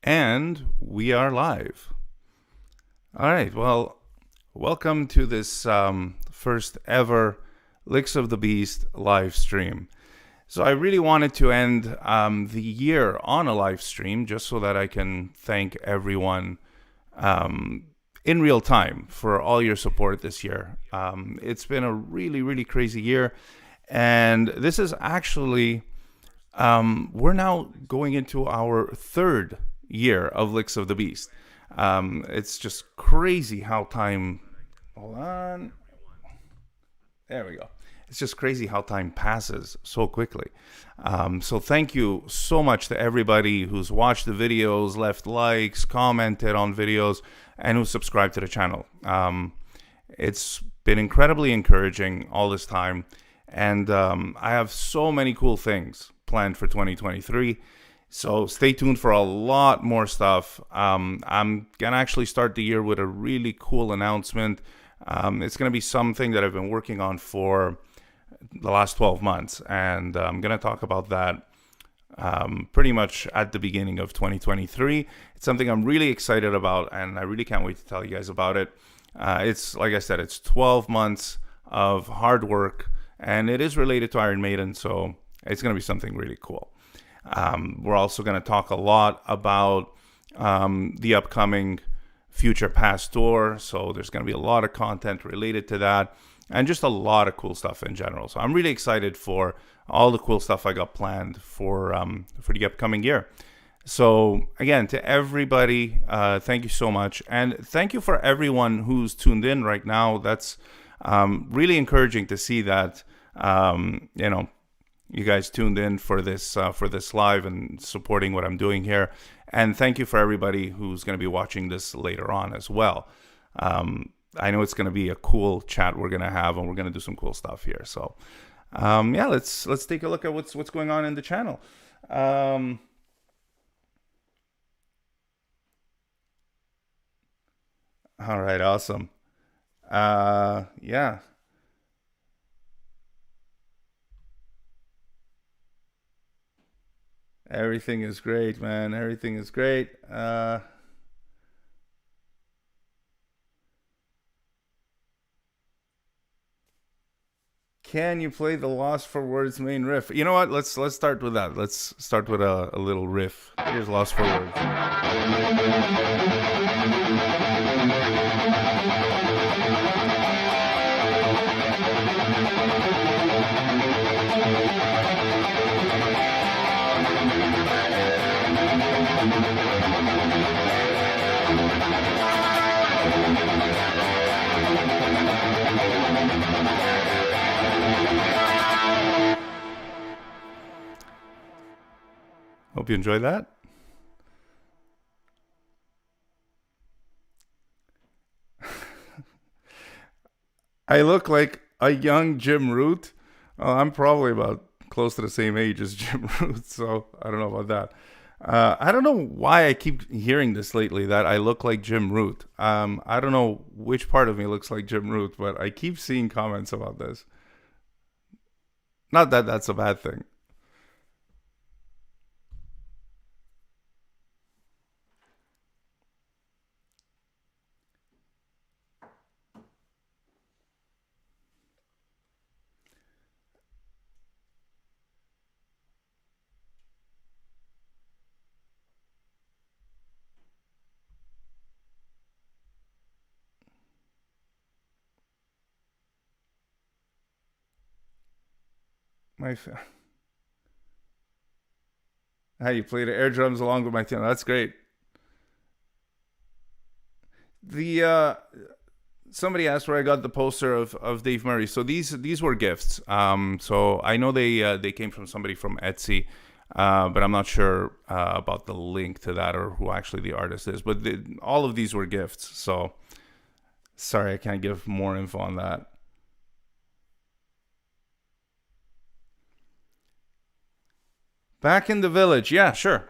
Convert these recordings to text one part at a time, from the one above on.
And we are live. All right, well, welcome to this first ever Licks of the Beast live stream. So I really wanted to end the year on a live stream just so that I can thank everyone in real time for all your support this year. It's been a really, really crazy year. And this is actually, we're now going into our third year of Licks of the Beast. It's just crazy how time, hold on, there we go. It's just crazy how time passes so quickly. So thank you so much to everybody who's watched the videos, lft likes, commented on videos, and who subscribed to the channel. It's been incredibly encouraging all this time, and I have so many cool things planned for 2023. So stay tuned for a lot more stuff. I'm gonna actually start the year with a really cool announcement. It's gonna be something that I've been working on for the last 12 months, and I'm gonna talk about that pretty much at the beginning of 2023. It's something I'm really excited about, and I really can't wait to tell you guys about it. It's, like I said, it's 12 months of hard work, and it is related to Iron Maiden, so it's gonna be something really cool. We're also going to talk a lot about the upcoming Future Past tour. So there's going to be a lot of content related to that and just a lot of cool stuff in general. So I'm really excited for all the cool stuff I got planned for the upcoming year. So again, to everybody, thank you so much. And thank you for everyone who's tuned in right now. That's really encouraging to see that, you guys tuned in for this live and supporting what I'm doing here. And thank you for everybody who's going to be watching this later on as well. I know it's going to be a cool chat we're going to have, and we're going to do some cool stuff here. So yeah, let's take a look at what's going on in the channel. All right, awesome. Yeah. Everything is great, man. Everything is great. Can you play the Lost for Words main riff? You know what? Let's start with that. Let's start with a little riff. Here's Lost for Words. Hope you enjoyed that. I look like a young Jim Root. I'm probably about close to the same age as Jim Root, so I don't know about that. I don't know why I keep hearing this lately, that I look like Jim Root. I don't know which part of me looks like Jim Root, but I keep seeing comments about this. Not that that's a bad thing. How you play the air drums along with my piano? That's great. The somebody asked where I got the poster of Dave Murray. So these were gifts. So I know they came from somebody from Etsy, but I'm not sure about the link to that or who actually the artist is. But all of these were gifts. So sorry, I can't give more info on that. Back in the village. Yeah, sure.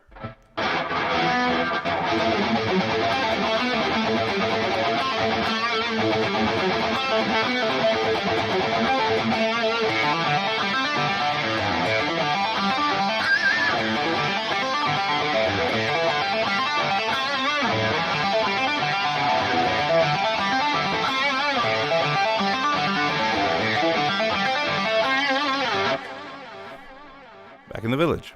in the village.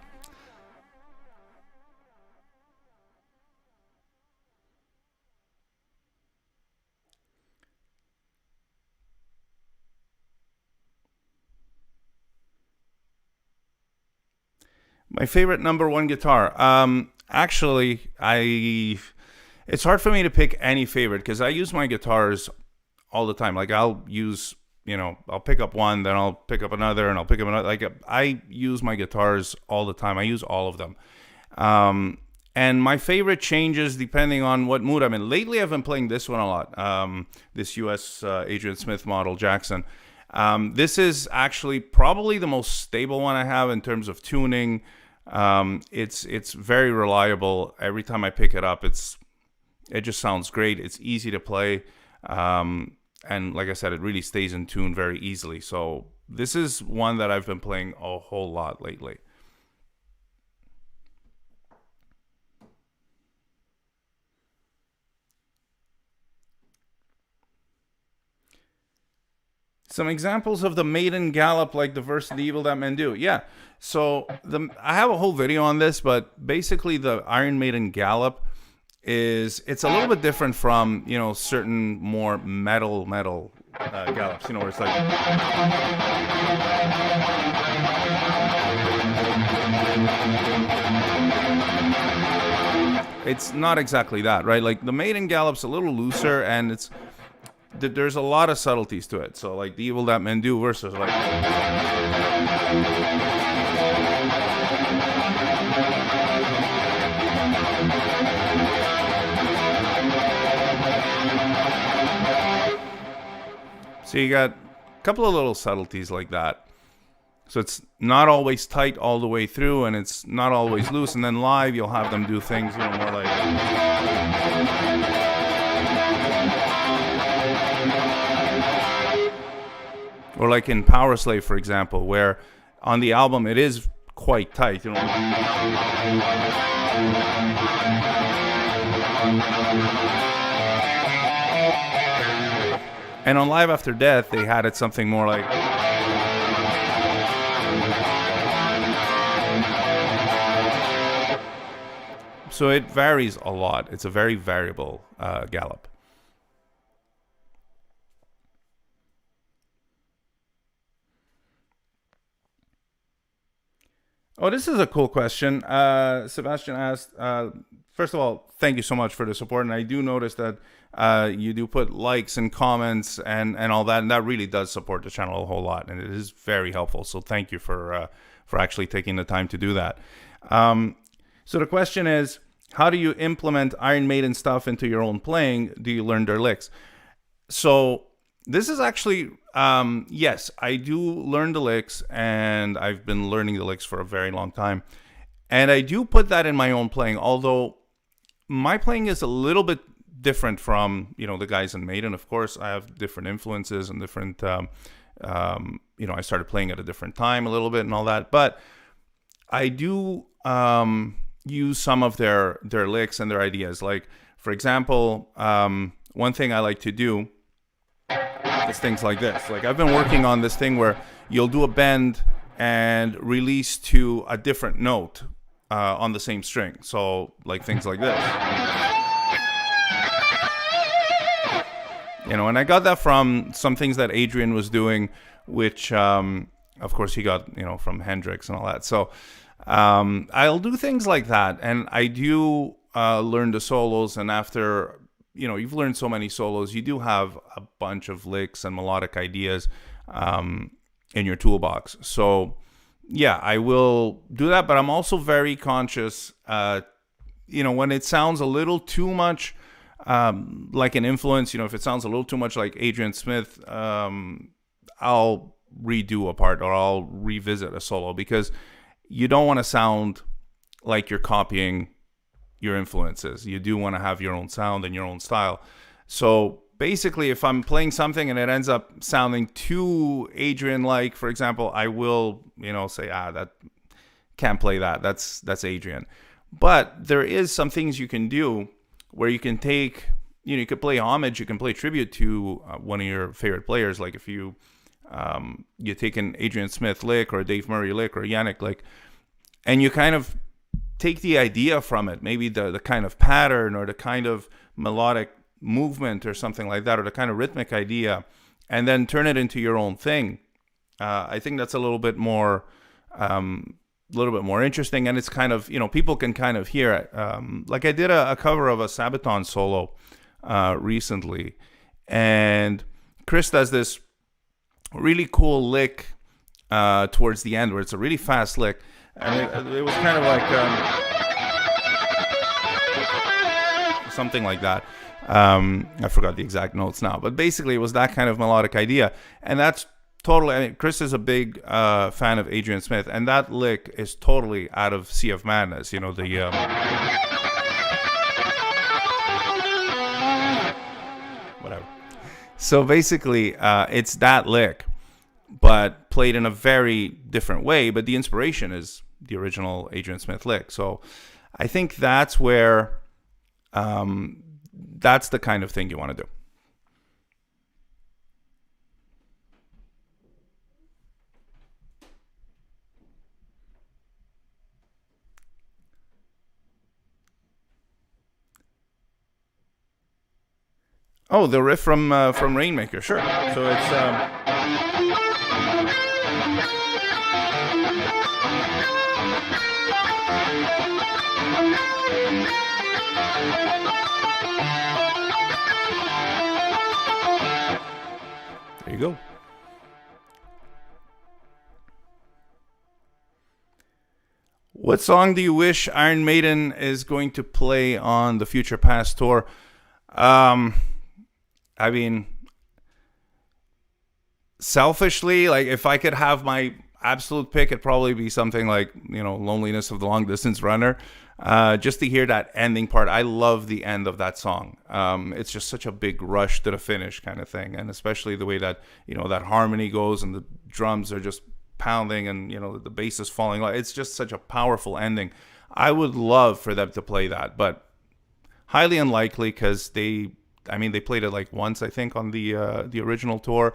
My favorite number one guitar. Actually, it's hard for me to pick any favorite because I use my guitars all the time. Like I'll use, I'll pick up one, then I'll pick up another, and I'll pick up another. Like I use my guitars all the time. I use all of them. And my favorite changes depending on what mood I'm in. Lately, I've been playing this one a lot. This US Adrian Smith model Jackson. This is actually probably the most stable one I have in terms of tuning. It's very reliable. Every time I pick it up, it just sounds great. It's easy to play. And like I said, it really stays in tune very easily. So this is one that I've been playing a whole lot lately. Some examples of the Maiden gallop, like the verse "The Evil That Men Do." Yeah, so I have a whole video on this, but basically the Iron Maiden gallop it's a little bit different from certain more metal gallops. Where it's like it's not exactly that, right? Like the Maiden gallop's a little looser, and there's a lot of subtleties to it. So like "The Evil That Men Do" versus like so you got a couple of little subtleties like that. So it's not always tight all the way through, and it's not always loose. And then live, you'll have them do things, more like or like in Power Slave, for example, where on the album it is quite tight. And on Live After Death, they had it something more like. So it varies a lot. It's a very variable gallop. Oh, this is a cool question. Sebastian asked, first of all, thank you so much for the support. And I do notice that you do put likes and comments and all that. And that really does support the channel a whole lot. And it is very helpful. So thank you for actually taking the time to do that. So the question is, how do you implement Iron Maiden stuff into your own playing? Do you learn their licks? So this is actually, yes, I do learn the licks, and I've been learning the licks for a very long time. And I do put that in my own playing, although my playing is a little bit different from, the guys in Maiden. Of course, I have different influences and different, I started playing at a different time a little bit and all that. But I do use some of their licks and their ideas. Like, for example, one thing I like to do is things like this. Like I've been working on this thing where you'll do a bend and release to a different note on the same string. So like things like this. And I got that from some things that Adrian was doing, which of course he got, from Hendrix and all that. So I'll do things like that, and I do learn the solos, and after you've learned so many solos, you do have a bunch of licks and melodic ideas in your toolbox. So yeah, I will do that, but I'm also very conscious, when it sounds a little too much like an influence, if it sounds a little too much like Adrian Smith, I'll redo a part or I'll revisit a solo, because you don't want to sound like you're copying your influences. You do want to have your own sound and your own style. So basically, if I'm playing something and it ends up sounding too Adrian-like, for example, I will, say, that can't play that. That's Adrian. But there is some things you can do where you can take, you could play homage, you can play tribute to one of your favorite players. Like if you take an Adrian Smith lick or a Dave Murray lick or a Yannick lick, and you kind of take the idea from it, maybe the kind of pattern or the kind of melodic movement or something like that, or the kind of rhythmic idea, and then turn it into your own thing. I think that's a little bit more interesting, and it's kind of, people can kind of hear it. Like I did a cover of a Sabaton solo recently, and Chris does this really cool lick towards the end where it's a really fast lick, and it was kind of like something like that. I forgot the exact notes now, but basically it was that kind of melodic idea, and that's totally. I mean, Chris is a big fan of Adrian Smith, and that lick is totally out of Sea of Madness. Whatever. So basically, it's that lick, but played in a very different way. But the inspiration is the original Adrian Smith lick. So I think that's where, that's the kind of thing you want to do. Oh, the riff from Rainmaker, sure. So it's there you go. What song do you wish Iron Maiden is going to play on the Future Past tour? I mean, selfishly, like if I could have my absolute pick, it'd probably be something like, Loneliness of the Long Distance Runner. Just to hear that ending part. I love the end of that song. It's just such a big rush to the finish kind of thing. And especially the way that, that harmony goes and the drums are just pounding and, the bass is falling. It's just such a powerful ending. I would love for them to play that, but highly unlikely because they played it like once, I think, on the original tour,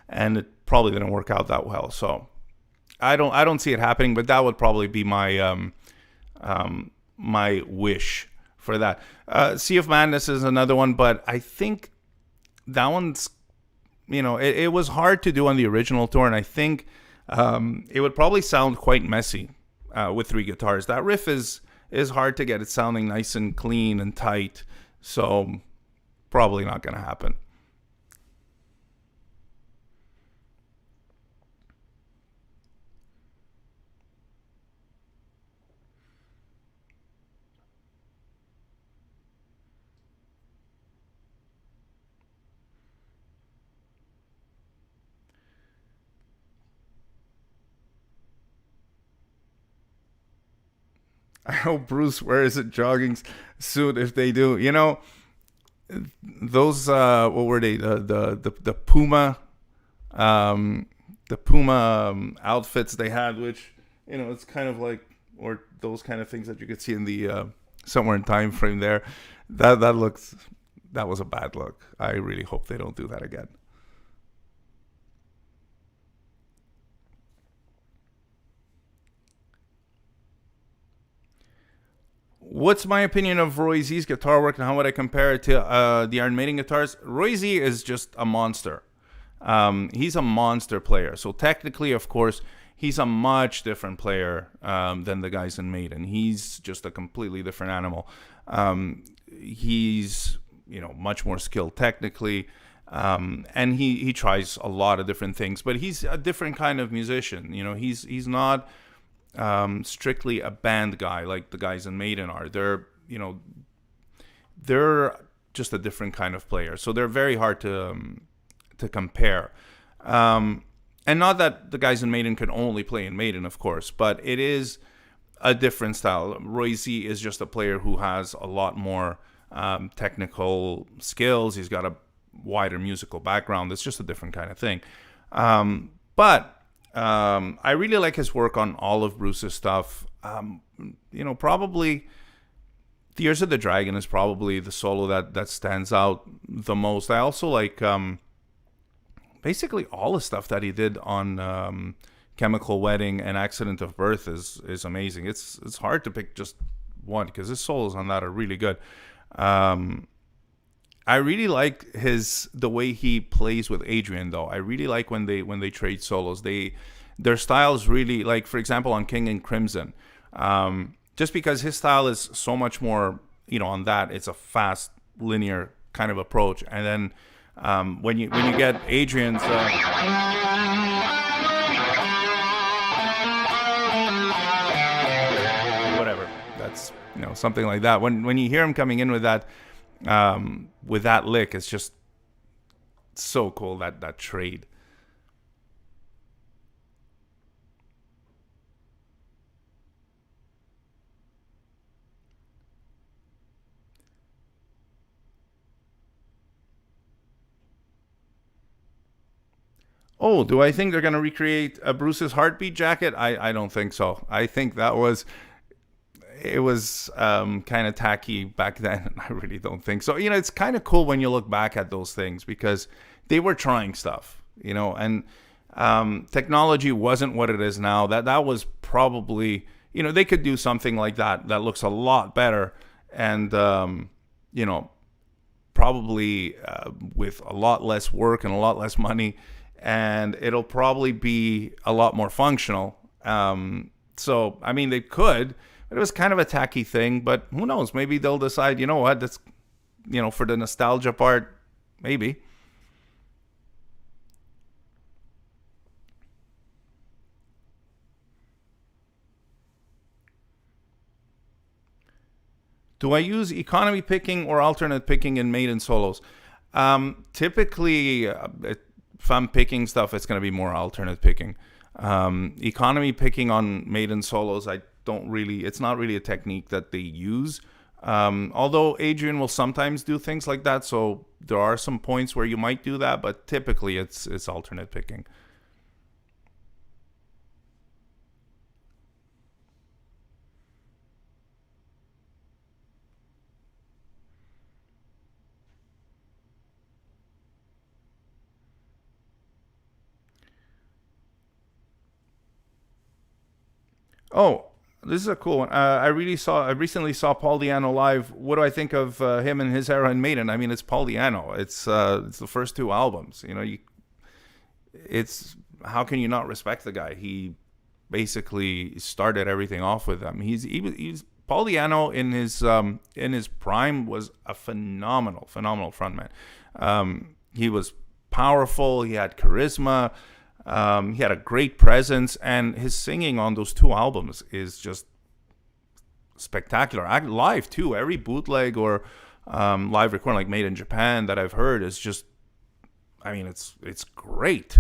and it probably didn't work out that well. So I don't see it happening, but that would probably be my my wish for that. Sea of Madness is another one, but I think that one's, it was hard to do on the original tour, and I think it would probably sound quite messy with 3 guitars. That riff is hard to get it sounding nice and clean and tight, so probably not going to happen. I hope Bruce wears a jogging suit if they do. Those what were they? The Puma, outfits they had, which it's kind of like, or those kind of things that you could see in the somewhere in time frame there. That was a bad look. I really hope they don't do that again. What's my opinion of Roy Z's guitar work and how would I compare it to the Iron Maiden guitars? Roy Z is just a monster. He's a monster player. So technically, of course, he's a much different player than the guys in Maiden. He's just a completely different animal. He's much more skilled technically, and he tries a lot of different things. But he's a different kind of musician. He's not strictly a band guy like the guys in Maiden are. They're just a different kind of player, so they're very hard to compare. And not that the guys in Maiden can only play in Maiden, of course, but it is a different style. Roy Z is just a player who has a lot more technical skills. He's got a wider musical background. It's just a different kind of thing. But I really like his work on all of Bruce's stuff. Probably Tears of the Dragon is probably the solo that stands out the most. I also like basically all the stuff that he did on Chemical Wedding and Accident of Birth is amazing. It's hard to pick just one because his solos on that are really good. I really like the way he plays with Adrian though. I really like when they trade solos. Their styles really, like for example on King and Crimson, just because his style is so much more, on that it's a fast linear kind of approach, and then when you get Adrian's whatever, that's something like that. When you hear him coming in with that lick, it's just so cool, that trade. Oh, do I think they're going to recreate a Bruce's Heartbeat jacket? I don't think so. I think it was kind of tacky back then. I really don't think so. It's kind of cool when you look back at those things because they were trying stuff, and technology wasn't what it is now. That was probably, they could do something like that looks a lot better, and probably with a lot less work and a lot less money, and it'll probably be a lot more functional. So, I mean, they could, but it was kind of a tacky thing. But who knows? Maybe they'll decide, what, that's, for the nostalgia part, maybe. Do I use economy picking or alternate picking in Maiden solos? Typically, if I'm picking stuff, it's going to be more alternate picking. Economy picking on Maiden solos, it's not really a technique that they use. Although Adrian will sometimes do things like that, so there are some points where you might do that, but typically it's alternate picking. Oh, this is a cool one. I recently saw Paul Di'Anno live. What do I think of him and his era in Maiden? I mean, it's Paul Di'Anno. It's the first two albums. It's how can you not respect the guy? He basically started everything off with them. He's Paul Di'Anno in his prime was a phenomenal frontman. He was powerful. He had charisma. He had a great presence, and his singing on those two albums is just spectacular. Live too, every bootleg or live recording like Made in Japan that I've heard is just, I mean, it's great.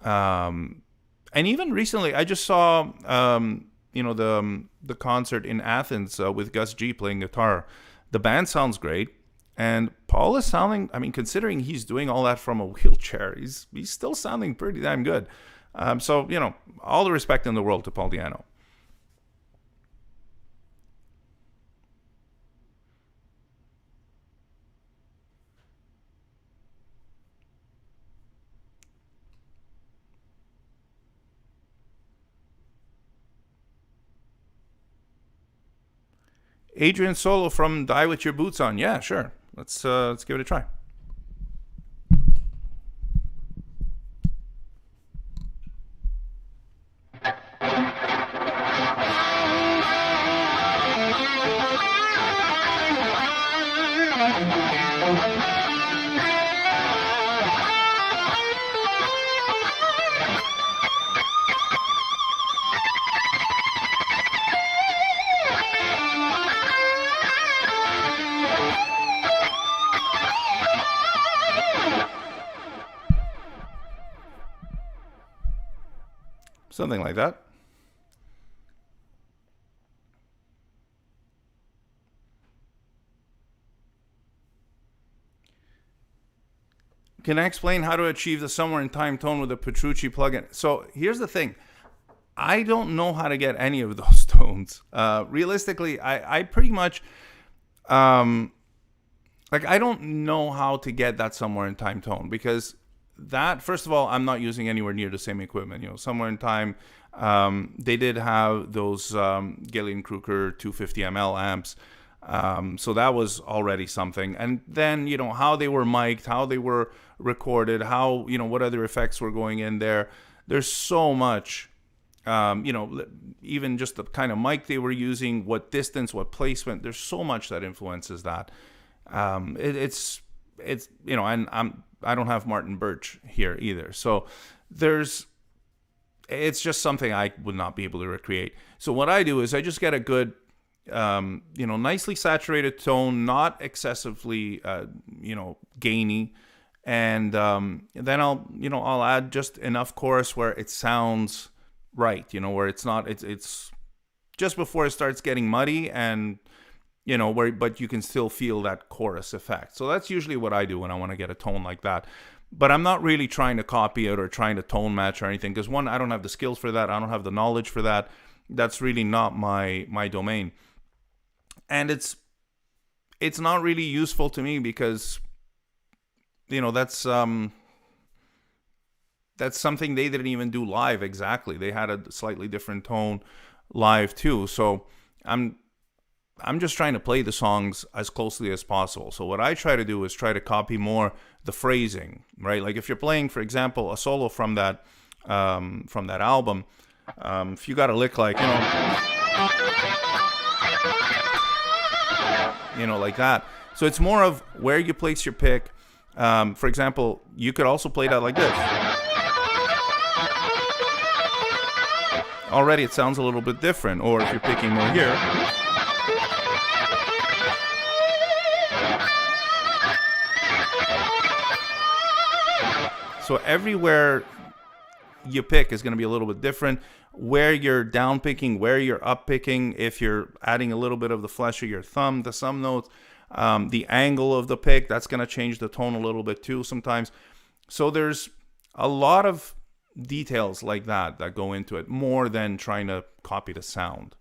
And even recently, I just saw the concert in Athens with Gus G playing guitar. The band sounds great. And Paul is sounding, I mean, considering he's doing all that from a wheelchair, he's still sounding pretty damn good. So, all the respect in the world to Paul Di'Anno. Adrian solo from Die With Your Boots On. Yeah, sure. Let's give it a try. Something like that. Can I explain how to achieve the Somewhere in Time tone with a Petrucci plugin? So here's the thing. I don't know how to get any of those tones. Realistically, I pretty much, I don't know how to get that Somewhere in Time tone because that, first of all, I'm not using anywhere near the same equipment. Somewhere in time, they did have those Gillian Kruger 250 ml amps. So that was already something. And then, how they were mic'd, how they were recorded, how, what other effects were going in there. There's so much, even just the kind of mic they were using, what distance, what placement. There's so much that influences that. It's and I don't have Martin Birch here either. So it's just something I would not be able to recreate. So what I do is I just get a good, nicely saturated tone, not excessively, gainy. And then I'll add just enough chorus where it sounds right, where it's just before it starts getting muddy, and but you can still feel that chorus effect. So that's usually what I do when I want to get a tone like that. But I'm not really trying to copy it or trying to tone match or anything, because one, I don't have the skills for that. I don't have the knowledge for that. That's really not my domain. And it's not really useful to me, because that's something they didn't even do live exactly. They had a slightly different tone live too. So I'm just trying to play the songs as closely as possible. So what I try to do is try to copy more the phrasing, right? Like if you're playing, for example, a solo from that album, if you got a lick like, like that. So it's more of where you place your pick. For example, you could also play that like this. Already it sounds a little bit different. Or if you're picking more here. So everywhere you pick is going to be a little bit different. Where you're down picking, where you're up picking, if you're adding a little bit of the flesh of your thumb to some notes, the angle of the pick, that's going to change the tone a little bit too sometimes. So there's a lot of details like that go into it, more than trying to copy the sound.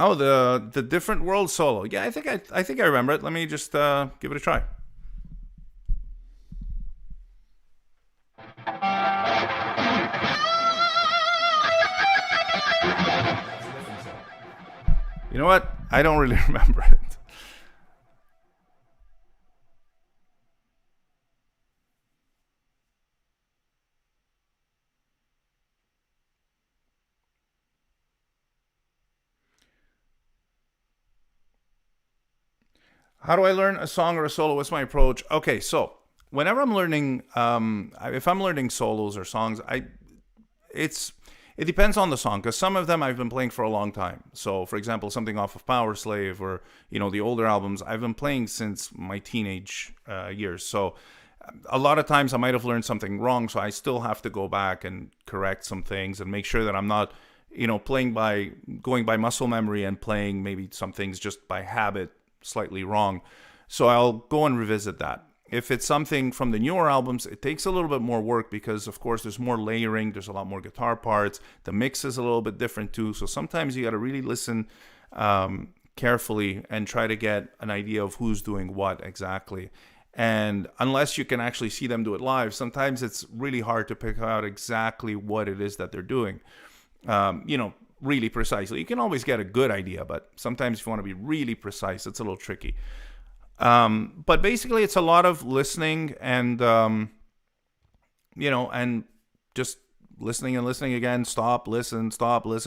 Oh, the different world solo. Yeah, I think I remember it. Let me just give it a try. You know what? I don't really remember it. How do I learn a song or a solo? What's my approach? Okay, so whenever I'm learning, if I'm learning solos or songs, it depends on the song, because some of them I've been playing for a long time. So, for example, something off of Power Slave, or the older albums, I've been playing since my teenage years. So a lot of times I might have learned something wrong, so I still have to go back and correct some things and make sure that I'm not going by muscle memory and playing maybe some things just by habit slightly wrong. So I'll go and revisit that. If it's something from the newer albums, it takes a little bit more work, because of course there's more layering, there's a lot more guitar parts, the mix is a little bit different too. So sometimes you got to really listen carefully and try to get an idea of who's doing what exactly. And unless you can actually see them do it live, sometimes it's really hard to pick out exactly what it is that they're doing. Really precisely. You can always get a good idea, but sometimes if you want to be really precise, it's a little tricky. But basically it's a lot of listening and, and just listening and listening again, stop, listen,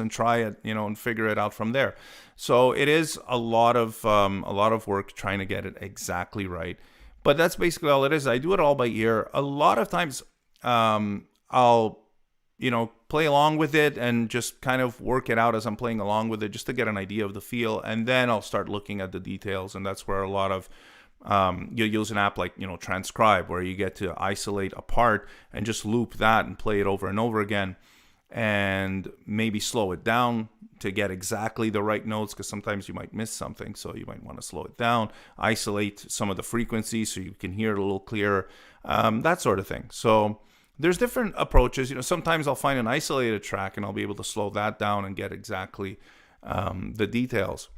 try it, and figure it out from there. So it is a lot of work trying to get it exactly right. But that's basically all it is. I do it all by ear. A lot of times, I'll play along with it and just kind of work it out as I'm playing along with it, just to get an idea of the feel. And then I'll start looking at the details. And that's where a lot of you'll use an app like, Transcribe, where you get to isolate a part and just loop that and play it over and over again, and maybe slow it down to get exactly the right notes, because sometimes you might miss something, so you might want to slow it down, isolate some of the frequencies so you can hear it a little clearer, that sort of thing. So there's different approaches. Sometimes I'll find an isolated track and I'll be able to slow that down and get exactly the details.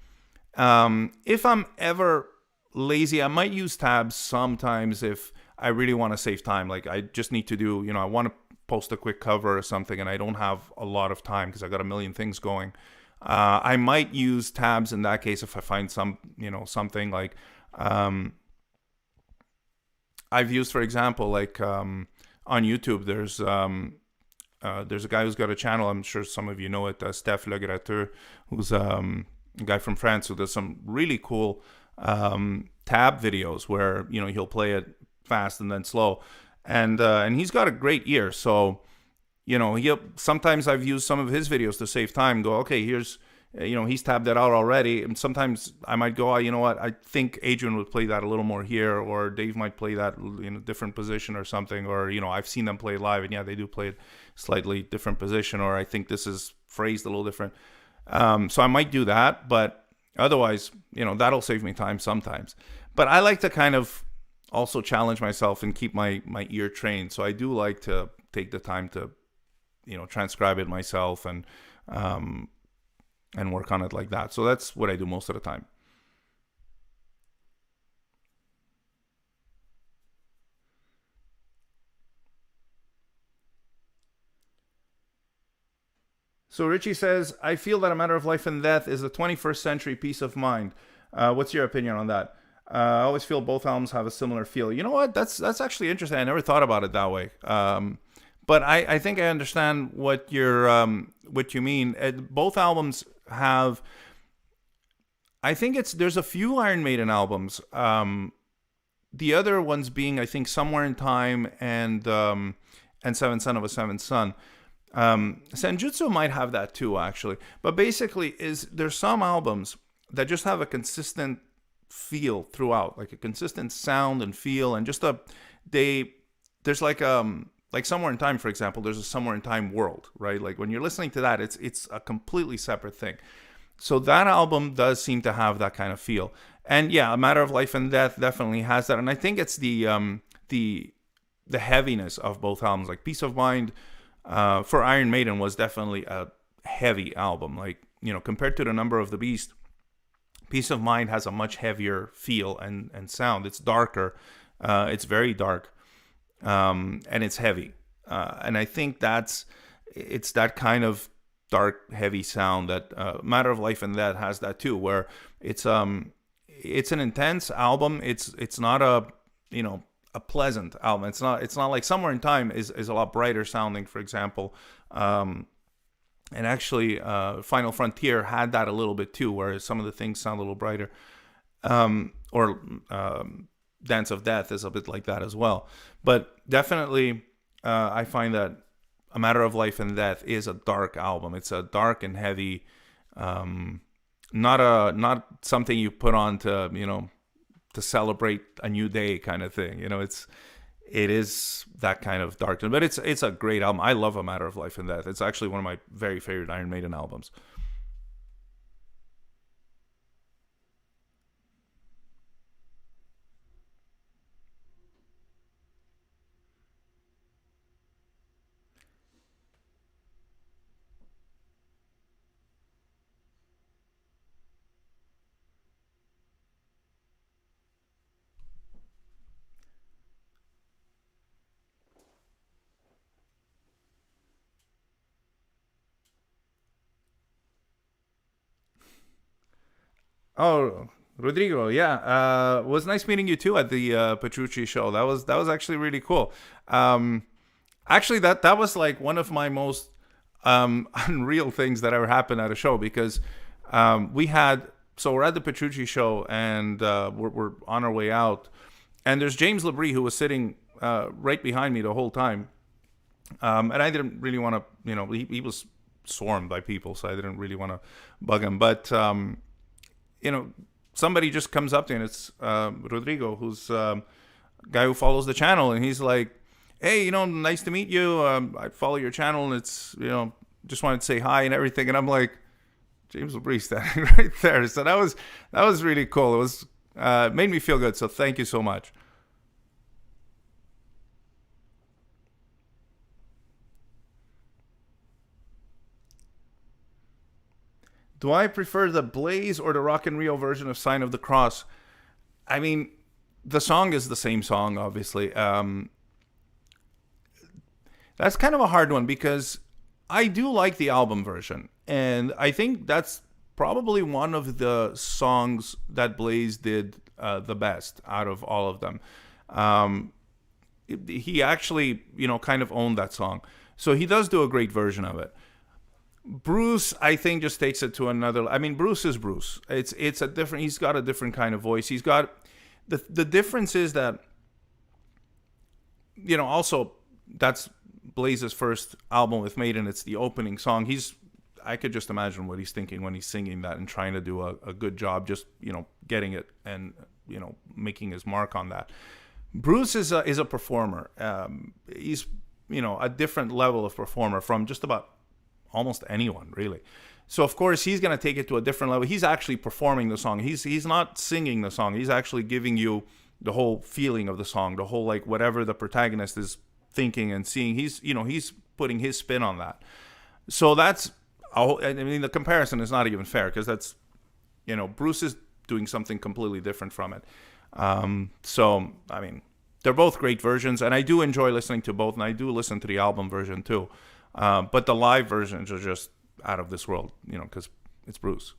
If I'm ever lazy, I might use tabs sometimes if I really want to save time. Like, I just need to do, I want to post a quick cover or something and I don't have a lot of time because I got a million things going. I might use tabs in that case if I find something like, I've used, for example, like, on YouTube, there's a guy who's got a channel. I'm sure some of you know it, Steph Le Gratteur, who's a guy from France who does some really cool tab videos where he'll play it fast and then slow, and he's got a great ear. So sometimes I've used some of his videos to save time. Go, okay, here's he's tabbed that out already, and sometimes I might go, you know what, I think Adrian would play that a little more here, or Dave might play that in a different position or something, or I've seen them play live and yeah, they do play it slightly different position, or I think this is phrased a little different. So I might do that, but otherwise, that'll save me time sometimes. But I like to kind of also challenge myself and keep my ear trained. So I do like to take the time to, transcribe it myself and work on it like that. So that's what I do most of the time. So Richie says, I feel that A Matter of Life and Death is a 21st century piece of mind. What's your opinion on that? I always feel both albums have a similar feel. You know what? That's actually interesting. I never thought about it that way. But I think I understand what you mean. Both albums have, I think there's a few Iron Maiden albums. The other ones being, I think, Somewhere in Time and Seventh Son of a Seventh Son. Senjutsu might have that too, actually. But basically, there's some albums that just have a consistent feel throughout, like a consistent sound and feel, and just there's like Somewhere in Time, for example. There's a Somewhere in Time world, right? Like when you're listening to that, it's a completely separate thing. So that album does seem to have that kind of feel. And yeah, A Matter of Life and Death definitely has that. And I think it's the heaviness of both albums. Like Peace of Mind, for Iron Maiden, was definitely a heavy album. Like, compared to The Number of the Beast, Peace of Mind has a much heavier feel and sound. It's darker. It's very dark. And it's heavy. And I think it's that kind of dark, heavy sound that Matter of Life and Death has that too, where it's an intense album. It's not a pleasant album. It's not like Somewhere in Time is a lot brighter sounding, for example. And actually, Final Frontier had that a little bit too, where some of the things sound a little brighter. Or Dance of Death is a bit like that as well. But definitely, I find that A Matter of Life and Death is a dark album. It's a dark and heavy, not something you put on to celebrate a new day kind of thing. It is that kind of darkness, but it's a great album. I love A Matter of Life and Death. It's actually one of my very favorite Iron Maiden albums. Oh, Rodrigo, yeah, it was nice meeting you too at the Petrucci show. That was actually really cool. Actually, that was like one of my most unreal things that ever happened at a show, because we're at the Petrucci show, and we're on our way out, and there's James Labrie, who was sitting right behind me the whole time, and I didn't really want to, he was swarmed by people, so I didn't really want to bug him, but you know, somebody just comes up to me, and it's Rodrigo, who's guy who follows the channel, and he's like, hey, nice to meet you. I follow your channel, and it's, just wanted to say hi and everything. And I'm like, James LeBrie standing right there. So that was really cool. It was made me feel good. So thank you so much. Do I prefer the Blaze or the Rock in Rio version of Sign of the Cross? I mean, the song is the same song, obviously. That's kind of a hard one because I do like the album version. And I think that's probably one of the songs that Blaze did the best out of all of them. He actually, kind of owned that song. So he does do a great version of it. Bruce, I think, just takes it to another. I mean, Bruce is Bruce. It's a different. He's got a different kind of voice. He's got the difference is that also that's Blaze's first album with Maiden. It's the opening song. I could just imagine what he's thinking when he's singing that and trying to do a good job, just getting it and making his mark on that. Bruce is a performer. He's a different level of performer from just about almost anyone, really. So of course he's going to take it to a different level. He's actually performing the song. He's not singing the song. He's actually giving you the whole feeling of the song, the whole, like, whatever the protagonist is thinking and seeing. He's putting his spin on that. So that's, I mean, the comparison is not even fair because that's, Bruce is doing something completely different from it. So I mean, they're both great versions, and I do enjoy listening to both, and I do listen to the album version too. But the live versions are just out of this world, because it's Bruce.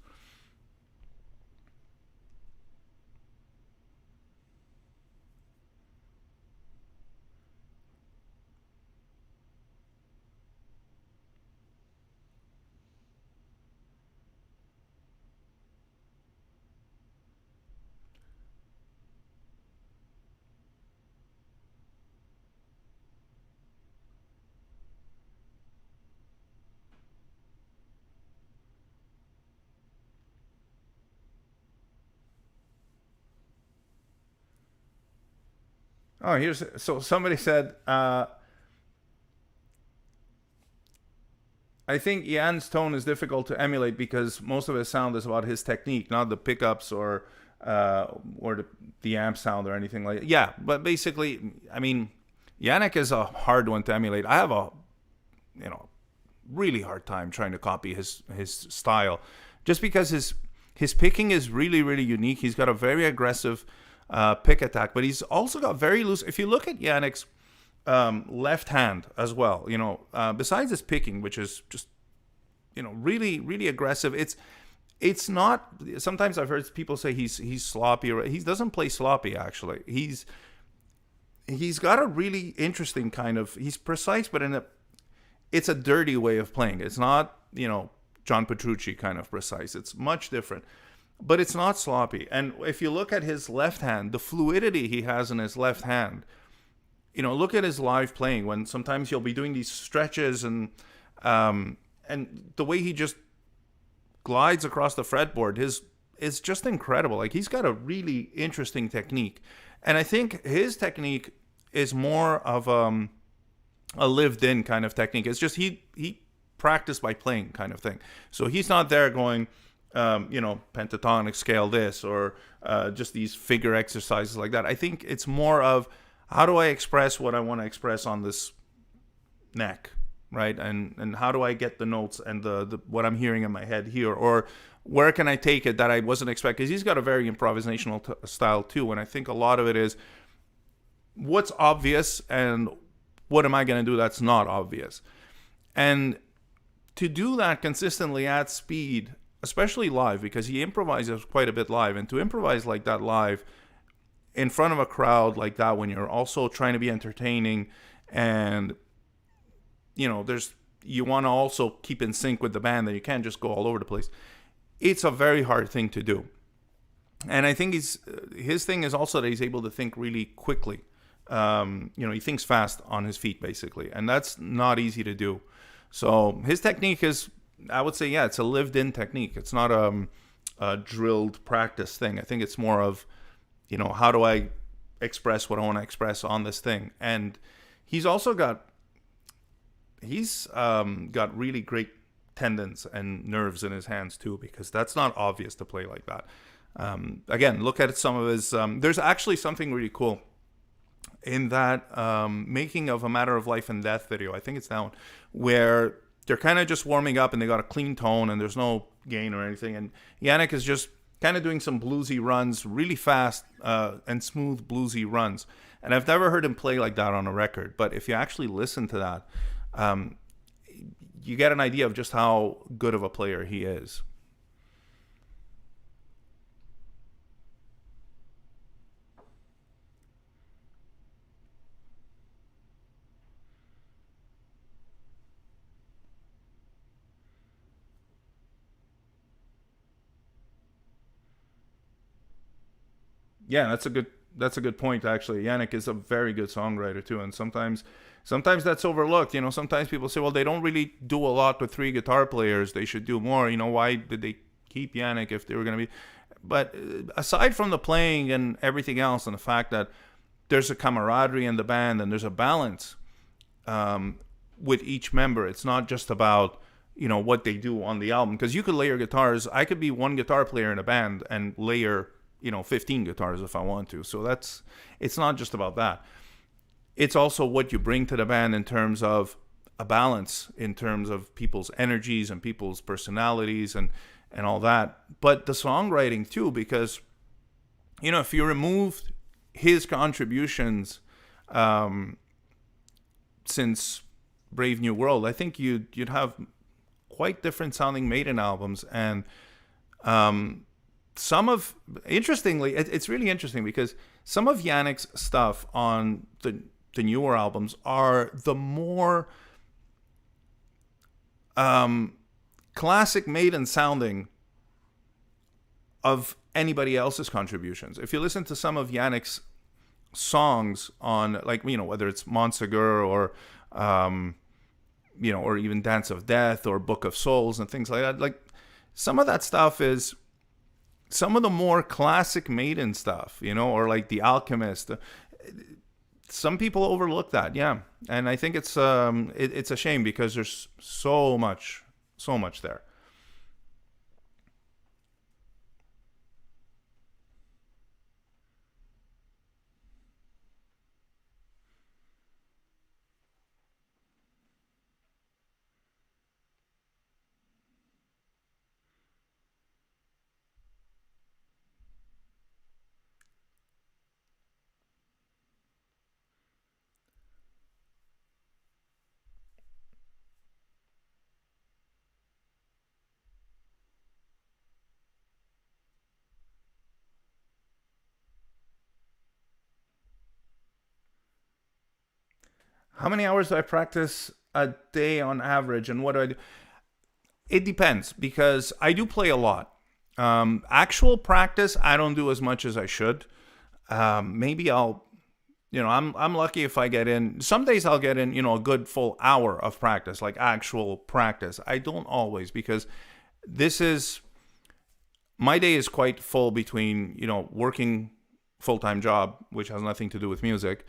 Oh, so somebody said, I think Jan's tone is difficult to emulate because most of his sound is about his technique, not the pickups or the amp sound or anything like that. Yeah, but basically, I mean, Yannick is a hard one to emulate. I have a really hard time trying to copy his style, just because his picking is really, really unique. He's got a very aggressive pick attack, but he's also got very loose. If you look at Yannick's left hand as well, besides his picking, which is just really, really aggressive, it's not. Sometimes I've heard people say he's sloppy, or he doesn't play sloppy. Actually, he's got a really interesting kind of. He's precise, but it's a dirty way of playing. It's not John Petrucci kind of precise. It's much different. But it's not sloppy. And if you look at his left hand, the fluidity he has in his left hand, look at his live playing when sometimes he'll be doing these stretches and the way he just glides across the fretboard is just incredible. Like, he's got a really interesting technique. And I think his technique is more of a lived-in kind of technique. It's just he practiced by playing kind of thing. So he's not there going, pentatonic scale this or just these figure exercises like that. I think it's more of, how do I express what I want to express on this neck, right? And how do I get the notes and the what I'm hearing in my head here, or where can I take it that I wasn't expecting? Because he's got a very improvisational style too, and I think a lot of it is what's obvious and what am I going to do that's not obvious. And to do that consistently at speed, especially live, because he improvises quite a bit live, and to improvise like that live in front of a crowd like that, when you're also trying to be entertaining and you want to also keep in sync with the band, that you can't just go all over the place. It's a very hard thing to do. And I think his thing is also that he's able to think really quickly. He thinks fast on his feet, basically, and that's not easy to do. So his technique is, I would say, it's a lived-in technique. It's not drilled practice thing. I think it's more of, how do I express what I want to express on this thing? And he's also got really great tendons and nerves in his hands too, because that's not obvious to play like that. Again, look at some of his. There's actually something really cool in that Making of a Matter of Life and Death video. I think it's that one, where they're kind of just warming up and they got a clean tone and there's no gain or anything. And Yannick is just kind of doing some bluesy runs, really fast and smooth bluesy runs. And I've never heard him play like that on a record. But if you actually listen to that, you get an idea of just how good of a player he is. Yeah, that's a good point actually. Yannick is a very good songwriter too, and sometimes that's overlooked. Sometimes people say, well, they don't really do a lot with three guitar players. They should do more. Why did they keep Yannick if they were going to be? But aside from the playing and everything else, and the fact that there's a camaraderie in the band and there's a balance with each member, it's not just about what they do on the album. Because you could layer guitars. I could be one guitar player in a band and layer 15 guitars if I want to. So it's not just about that. It's also what you bring to the band in terms of a balance, in terms of people's energies and people's personalities and all that. But the songwriting too, because, if you removed his contributions since Brave New World, I think you'd have quite different sounding Maiden albums. And interestingly, it's really interesting because some of Yannick's stuff on the newer albums are the more classic Maiden sounding of anybody else's contributions. If you listen to some of Yannick's songs on, whether it's Montsegur or or even Dance of Death or Book of Souls and things like that, some of that stuff is some of the more classic Maiden stuff, or like The Alchemist. Some people overlook that, yeah. And I think it's a shame because there's so much there. How many hours do I practice a day on average, and what do I do? It depends because I do play a lot. Actual practice, I don't do as much as I should. Maybe I'm lucky if I get in. Some days I'll get in, a good full hour of practice, like actual practice. I don't always, because my day is quite full between, working full-time job, which has nothing to do with music.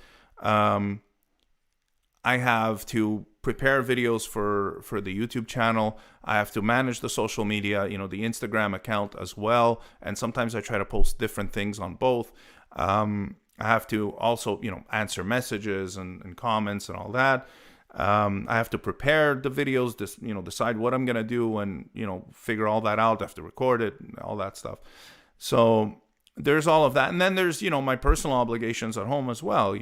I have to prepare videos for the YouTube channel. I have to manage the social media, the Instagram account as well. And sometimes I try to post different things on both. I have to also, answer messages and comments and all that. I have to prepare the videos, decide what I'm going to do and, figure all that out. I have to record it and all that stuff. So there's all of that. And then there's, my personal obligations at home as well,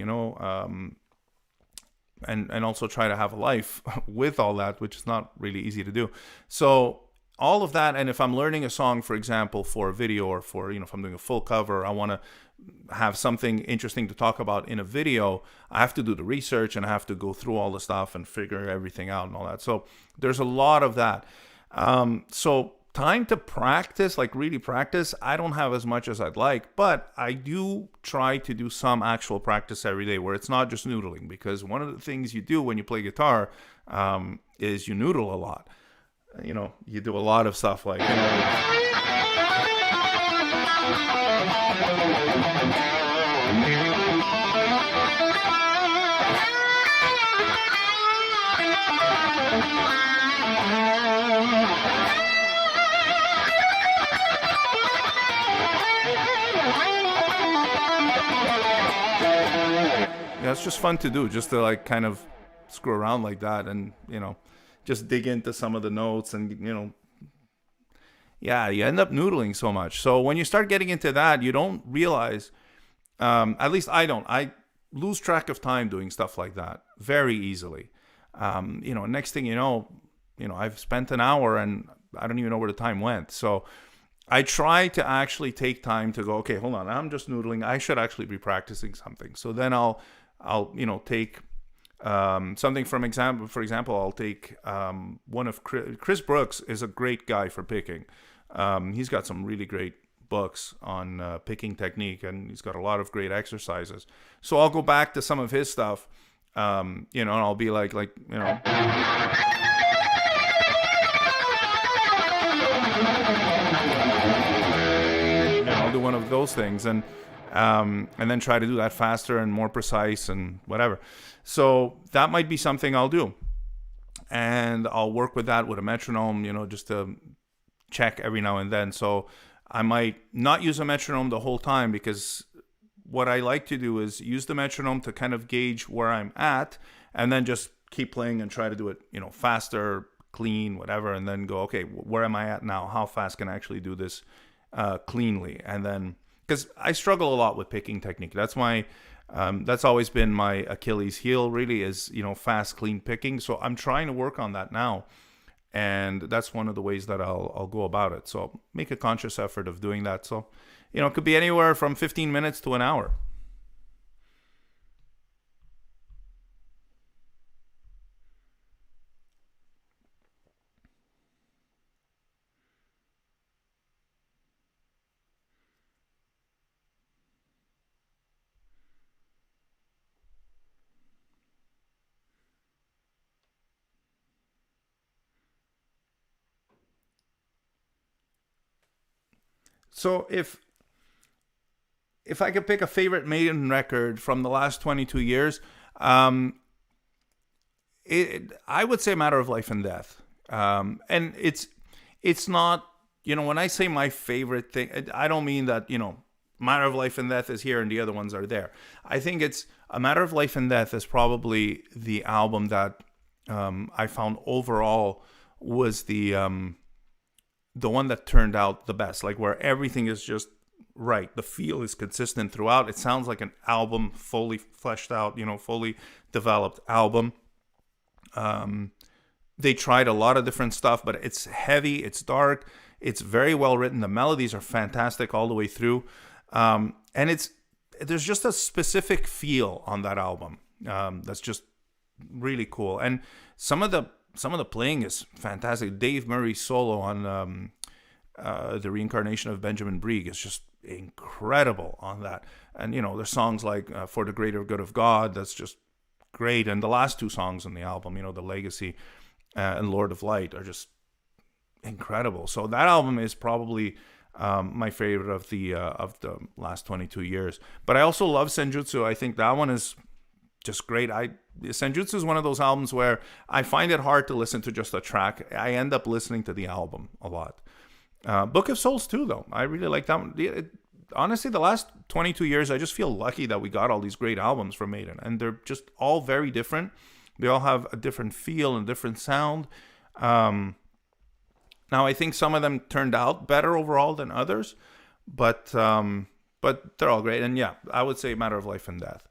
and also try to have a life with all that, which is not really easy to do. So all of that, and if I'm learning a song, for example, for a video, or for, if I'm doing a full cover, I want to have something interesting to talk about in a video, I have to do the research and I have to go through all the stuff and figure everything out and all that. So there's a lot of that. So time to practice, like really practice, I don't have as much as I'd like, but I do try to do some actual practice every day where it's not just noodling, because one of the things you do when you play guitar is you noodle a lot. You do a lot of stuff like, it's just fun to do, just to like kind of screw around like that, and just dig into some of the notes, and yeah, you end up noodling so much. So when you start getting into that, you don't realize, at least I don't, I lose track of time doing stuff like that very easily. Next thing I've spent an hour and I don't even know where the time went. So I try to actually take time to go, okay, hold on, I'm just noodling. I should actually be practicing something. So then I'll take something for example, I'll take one of Chris Brooks is a great guy for picking. He's got some really great books on picking technique, and he's got a lot of great exercises. So I'll go back to some of his stuff, and I'll be like, I'll do one of those things, and then try to do that faster and more precise and whatever. So that might be something I'll do, and I'll work with that with a metronome, just to check every now and then. So I might not use a metronome the whole time, because what I like to do is use the metronome to kind of gauge where I'm at, and then just keep playing and try to do it, faster, clean, whatever, and then go, okay, where am I at now? How fast can I actually do this cleanly? And then, because I struggle a lot with picking technique. That's that's always been my Achilles heel, really, is, fast, clean picking. So I'm trying to work on that now. And that's one of the ways that I'll go about it. So make a conscious effort of doing that. So, it could be anywhere from 15 minutes to an hour. So if I could pick a favorite Maiden record from the last 22 years, I would say Matter of Life and Death. And it's not, when I say my favorite thing, I don't mean that, Matter of Life and Death is here and the other ones are there. I think it's A Matter of Life and Death is probably the album that I found overall was the one that turned out the best, like where everything is just right. The feel is consistent throughout. It sounds like an album, fully fleshed out, fully developed album. They tried a lot of different stuff, but it's heavy, it's dark, it's very well written. The melodies are fantastic all the way through. And there's just a specific feel on that album that's just really cool. And some of the playing is fantastic. Dave Murray's solo on The Reincarnation of Benjamin Brieg is just incredible on that. And, there's songs like For the Greater Good of God, that's just great. And the last two songs on the album, The Legacy and Lord of Light, are just incredible. So that album is probably my favorite of the last 22 years. But I also love Senjutsu. I think that one is just great. Senjutsu is one of those albums where I find it hard to listen to just a track. I end up listening to the album a lot. Book of Souls too, though. I really like that one. Honestly, the last 22 years, I just feel lucky that we got all these great albums from Maiden. And they're just all very different. They all have a different feel and different sound. Now, I think some of them turned out better overall than others. But they're all great. And yeah, I would say Matter of Life and Death.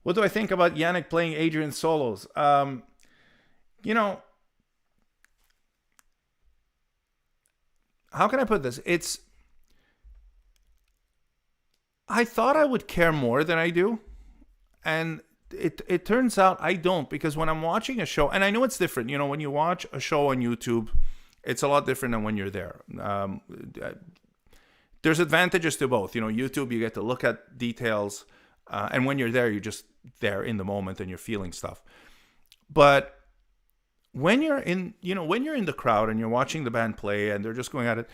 What do I think about Yannick playing Adrian's solos? How can I put this? I thought I would care more than I do. And it turns out I don't, because when I'm watching a show, and I know it's different, when you watch a show on YouTube, it's a lot different than when you're there. There's advantages to both. YouTube, you get to look at details, and when you're there, you're just there in the moment and you're feeling stuff. But when you're in the crowd and you're watching the band play and they're just going at it,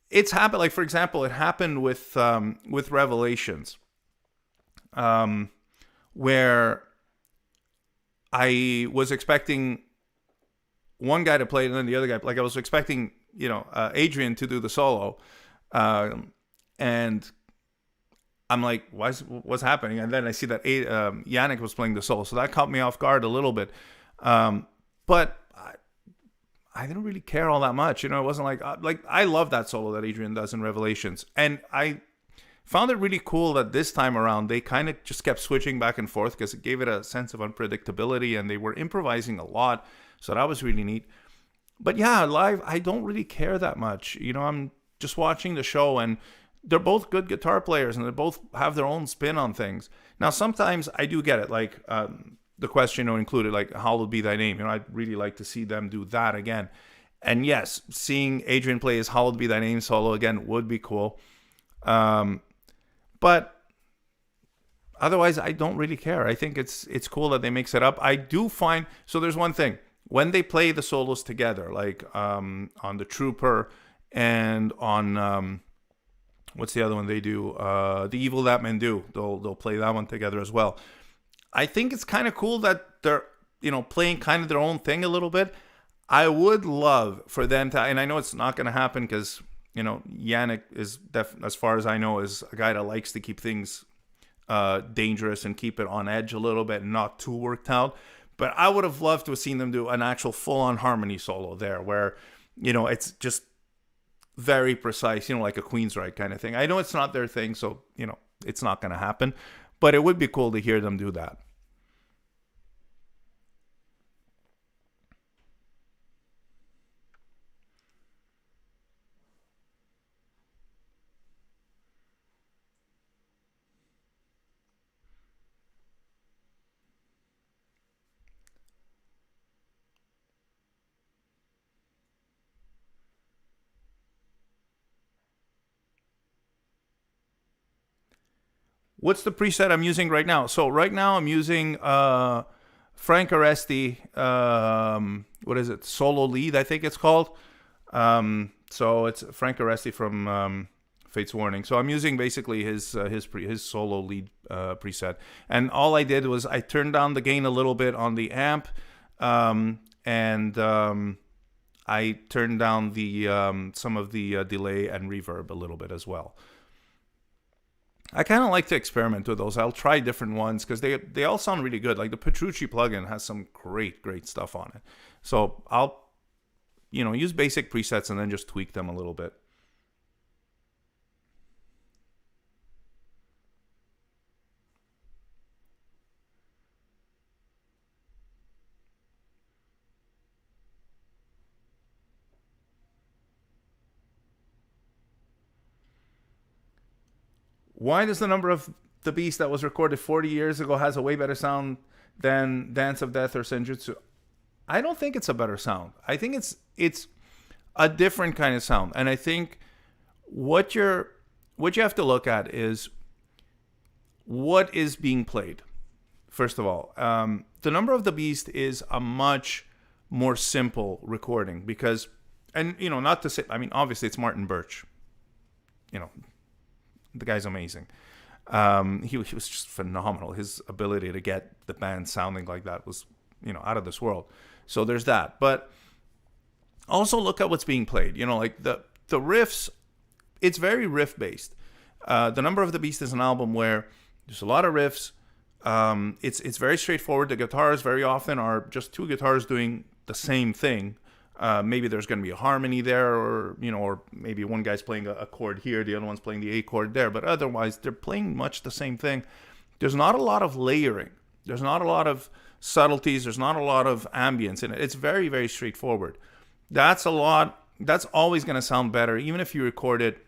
it's happened. Like, for example, it happened with Revelations, where I was expecting one guy to play and then the other guy, like I was expecting Adrian to do the solo, and I'm like, what's happening? And then I see that Yannick was playing the solo, so that caught me off guard a little bit. But I didn't really care all that much. It wasn't like I love that solo that Adrian does in Revelations, and I found it really cool that this time around they kind of just kept switching back and forth because it gave it a sense of unpredictability, and they were improvising a lot, so that was really neat. But yeah, live, I don't really care that much. I'm just watching the show, and they're both good guitar players, and they both have their own spin on things. Now, sometimes I do get it, like the question included, like, hallowed be thy name. I'd really like to see them do that again. And yes, seeing Adrian play his Hallowed Be Thy Name solo again would be cool. But otherwise, I don't really care. I think it's cool that they mix it up. I do find, so there's one thing. When they play the solos together, like on The Trooper and on, what's the other one they do? The Evil That Men Do. They'll play that one together as well. I think it's kind of cool that they're, playing kind of their own thing a little bit. I would love for them to, and I know it's not going to happen because, Yannick is, as far as I know, is a guy that likes to keep things dangerous and keep it on edge a little bit and not too worked out. But I would have loved to have seen them do an actual full-on harmony solo there where, it's just very precise, like a Queensryche kind of thing. I know it's not their thing, so, it's not going to happen. But it would be cool to hear them do that. What's the preset I'm using right now? So right now I'm using Frank Aresti, what is it? Solo Lead, I think it's called. So it's Frank Aresti from Fate's Warning. So I'm using basically his solo lead preset. And all I did was I turned down the gain a little bit on the amp, and I turned down the some of the delay and reverb a little bit as well. I kind of like to experiment with those. I'll try different ones because they all sound really good. Like the Petrucci plugin has some great stuff on it. So I'll, use basic presets and then just tweak them a little bit. Why does the Number of the Beast that was recorded 40 years ago has a way better sound than Dance of Death or Senjutsu? I don't think it's a better sound. I think it's a different kind of sound. And I think what you have to look at is what is being played. First of all, the Number of the Beast is a much more simple recording because, and not to say, I mean, obviously it's Martin Birch. The guy's amazing. He was just phenomenal. His ability to get the band sounding like that was, out of this world. So there's that. But also look at what's being played. Like the riffs, it's very riff based. The Number of the Beast is an album where there's a lot of riffs. It's very straightforward. The guitars very often are just two guitars doing the same thing. Maybe there's going to be a harmony there, or maybe one guy's playing a chord here, the other one's playing the A chord there, but otherwise they're playing much the same thing. There's not a lot of layering. There's not a lot of subtleties. There's not a lot of ambience in it. It's very, very straightforward. That's always going to sound better, even if you record it,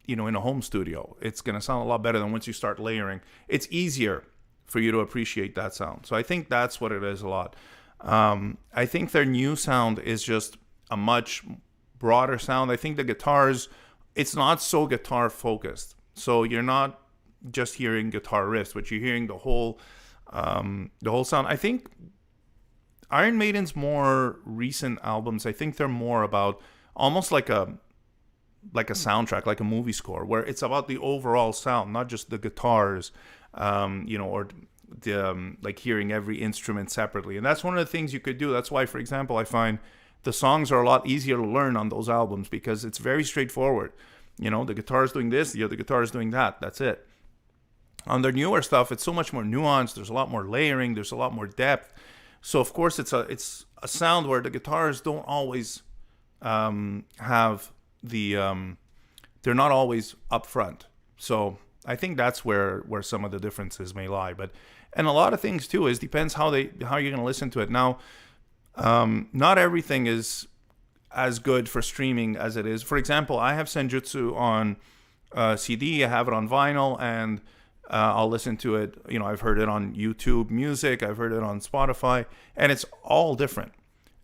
in a home studio. It's going to sound a lot better than once you start layering. It's easier for you to appreciate that sound. So I think that's what it is a lot. I think their new sound is just a much broader sound. I think the guitars, it's not so guitar focused. So you're not just hearing guitar riffs, but you're hearing the whole sound. I think Iron Maiden's more recent albums, I think they're more about almost like a soundtrack, like a movie score, where it's about the overall sound, not just the guitars, or like hearing every instrument separately. And that's one of the things you could do. That's why, for example, I find the songs are a lot easier to learn on those albums because it's very straightforward. The guitar is doing this, the other guitar is doing that. That's it. On their newer stuff, it's so much more nuanced. There's a lot more layering. There's a lot more depth. So of course, it's a sound where the guitars don't always have the they're not always up front. So I think that's where some of the differences may lie. And a lot of things too is depends how you're going to listen to it. Now, not everything is as good for streaming as it is. For example, I have Senjutsu on CD. I have it on vinyl, and I'll listen to it. I've heard it on YouTube Music. I've heard it on Spotify, and it's all different.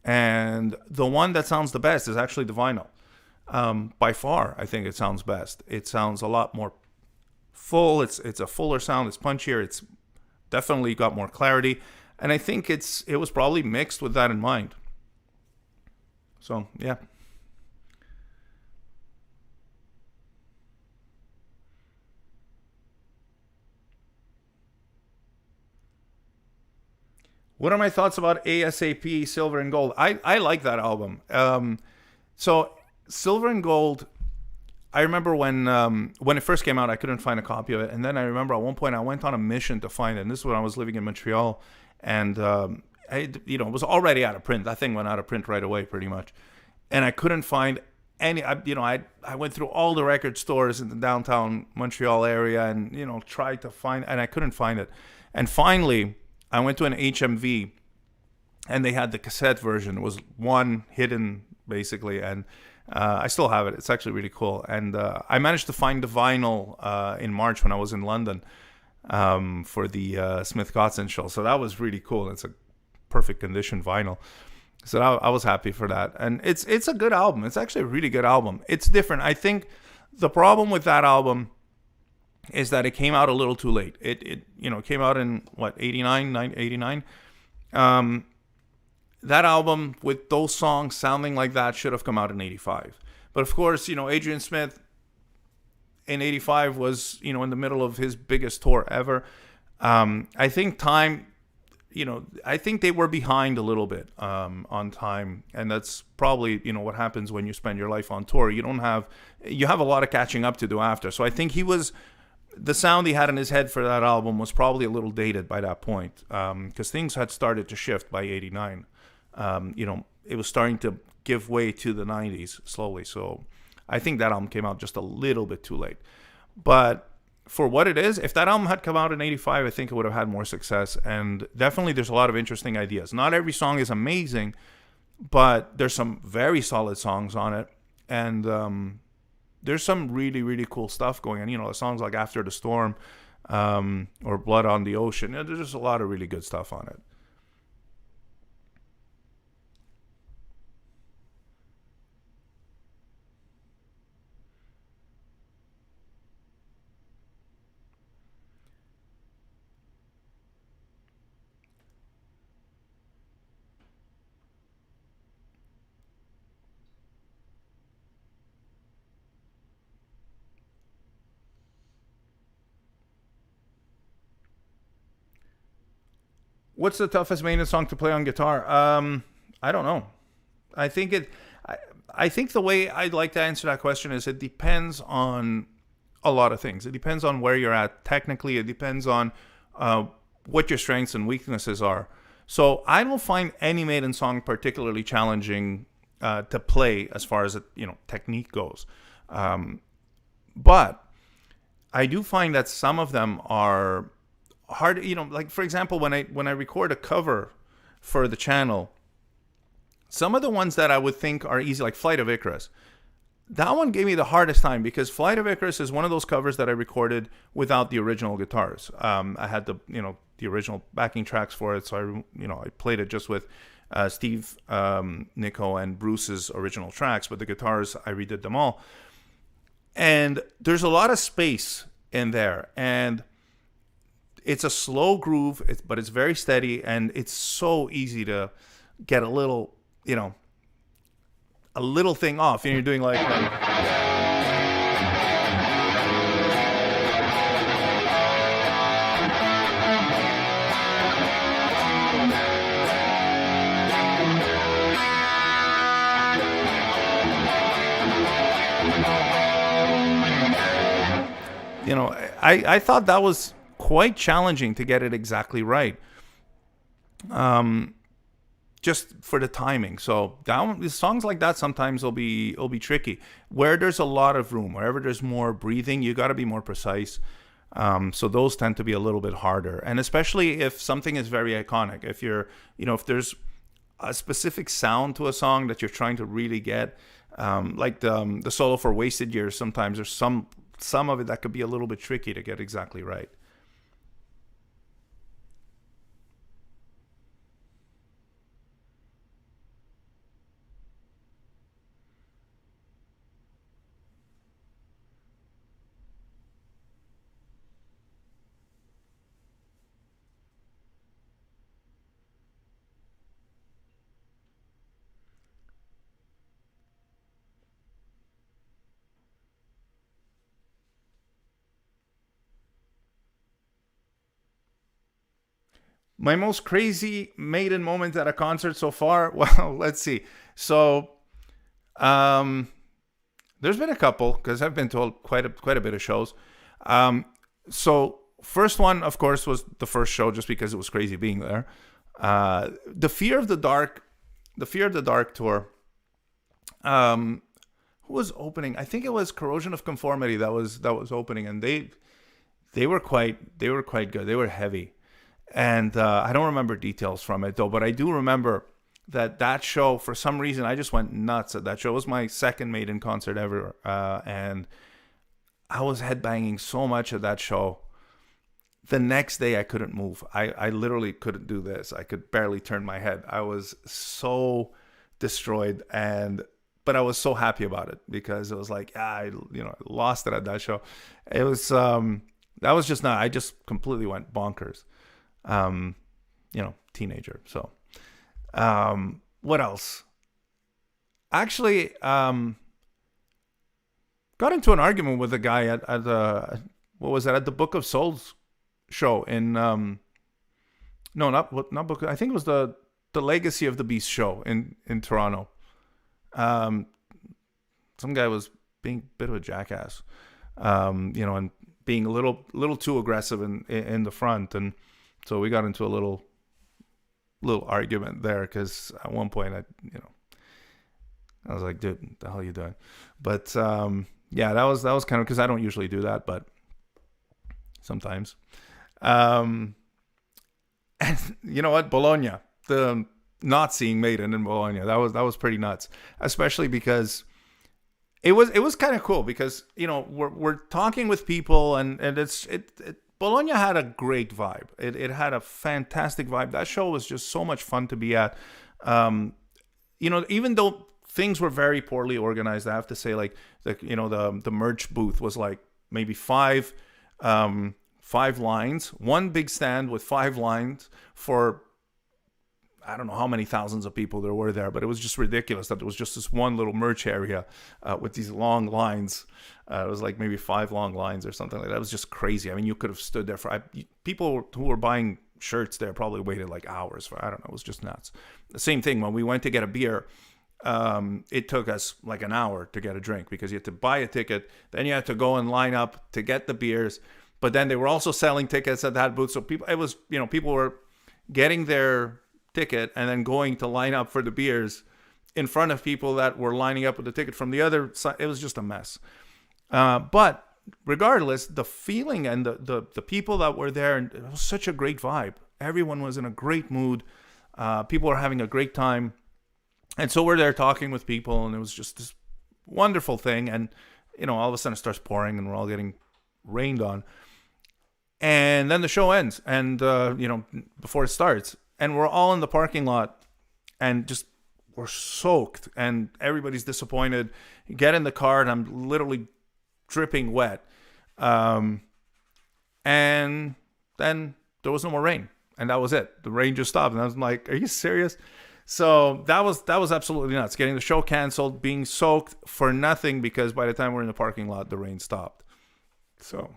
And the one that sounds the best is actually the vinyl. By far, I think it sounds best. It sounds a lot more full. It's a fuller sound. It's punchier. It's definitely got more clarity. And I think it was probably mixed with that in mind. So, yeah. What are my thoughts about ASAP Silver and Gold? I like that album. So Silver and Gold, I remember when it first came out, I couldn't find a copy of it. And then I remember at one point I went on a mission to find it. And this is when I was living in Montreal. And, it was already out of print. That thing went out of print right away pretty much. And I couldn't find any, I went through all the record stores in the downtown Montreal area and, tried to find, and I couldn't find it. And finally, I went to an HMV, and they had the cassette version. It was one hidden, basically, and I still have it. It's actually really cool. And I managed to find the vinyl in March when I was in London for the Smith Kotzen show. So that was really cool. It's a perfect condition vinyl. So I was happy for that. And it's a good album. It's actually a really good album. It's different. I think the problem with that album is that it came out a little too late. It came out in, 89? That album with those songs sounding like that should have come out in 85. But of course, Adrian Smith in 85 was, in the middle of his biggest tour ever. I think I think they were behind a little bit on time. And that's probably, what happens when you spend your life on tour. You have a lot of catching up to do after. So I think the sound he had in his head for that album was probably a little dated by that point, because things had started to shift by 89. It was starting to give way to the 90s slowly. So I think that album came out just a little bit too late. But for what it is, if that album had come out in 85, I think it would have had more success. And definitely there's a lot of interesting ideas. Not every song is amazing, but there's some very solid songs on it. And there's some really, really cool stuff going on. Songs like After the Storm or Blood on the Ocean. There's just a lot of really good stuff on it. What's the toughest Maiden song to play on guitar? I don't know. I think I think the way I'd like to answer that question is it depends on a lot of things. It depends on where you're at technically. It depends on what your strengths and weaknesses are. So I don't find any Maiden song particularly challenging to play as far as technique goes. But I do find that some of them are hard, like for example, when I record a cover for the channel, some of the ones that I would think are easy, like Flight of Icarus, that one gave me the hardest time because Flight of Icarus is one of those covers that I recorded without the original guitars. I had the original backing tracks for it, so I played it just with Steve, Nico, and Bruce's original tracks, but the guitars I redid them all. And there's a lot of space in there, and it's a slow groove, but it's very steady, and it's so easy to get a little thing off. And you're doing like... I thought that was quite challenging to get it exactly right, just for the timing. So songs like that sometimes will be tricky. Where there's a lot of room, wherever there's more breathing, you got to be more precise. So those tend to be a little bit harder, and especially if something is very iconic. If there's a specific sound to a song that you're trying to really get, like the solo for Wasted Years. Sometimes there's some of it that could be a little bit tricky to get exactly right. My most crazy Maiden moment at a concert so far. Well, let's see. So, um, there's been a couple because I've been to quite a bit of shows. Um, so first one, of course, was the first show just because it was crazy being there. The Fear of the Dark, the Fear of the Dark tour. Um, who was opening? I think it was Corrosion of Conformity that was opening, and they were quite good. They were heavy, and I don't remember details from it though, but I do remember that show, for some reason, I just went nuts at that show. It was my second Maiden concert ever, and I was headbanging so much at that show. The next day, I couldn't move. I literally couldn't do this. I could barely turn my head. I was so destroyed, and but I was so happy about it because it was like, I lost it at that show. It was that was just not. I just completely went bonkers. Um, Teenager. So, what else? Actually, got into an argument with a guy at the what was that, at the Book of Souls show in no, not Book. I think it was the Legacy of the Beast show in Toronto. Um, some guy was being a bit of a jackass, and being a little too aggressive in the front, and so we got into a little argument there because at one point I was like, dude, what the hell are you doing? But yeah, that was kind of, because I don't usually do that, but sometimes. Um, and you know what, Bologna, the not seeing Maiden in Bologna, that was pretty nuts, especially because it was kind of cool because we're talking with people, and Bologna had a great vibe. It had a fantastic vibe. That show was just so much fun to be at. Um, even though things were very poorly organized, I have to say, like the merch booth was like maybe five lines, one big stand with five lines for I don't know how many thousands of people there were there, but it was just ridiculous that it was just this one little merch area with these long lines. It was like maybe five long lines or something like that. It was just crazy. I mean, you could have stood there for people who were buying shirts there probably waited like hours for, I don't know. It was just nuts. The same thing when we went to get a beer. It took us like an hour to get a drink because you had to buy a ticket, then you had to go and line up to get the beers. But then they were also selling tickets at that booth, so people were getting their ticket and then going to line up for the beers in front of people that were lining up with the ticket from the other side. It was just a mess. But regardless, the feeling and the people that were there, and it was such a great vibe. Everyone was in a great mood. People were having a great time. And so we're there talking with people, and it was just this wonderful thing. And, all of a sudden it starts pouring and we're all getting rained on. And then the show ends, and, before it starts, and we're all in the parking lot and just we're soaked and everybody's disappointed. You get in the car and I'm literally dripping wet. And then there was no more rain, and that was it. The rain just stopped, and I was like, are you serious? So that was absolutely nuts. Getting the show canceled, being soaked for nothing because by the time we're in the parking lot, the rain stopped. So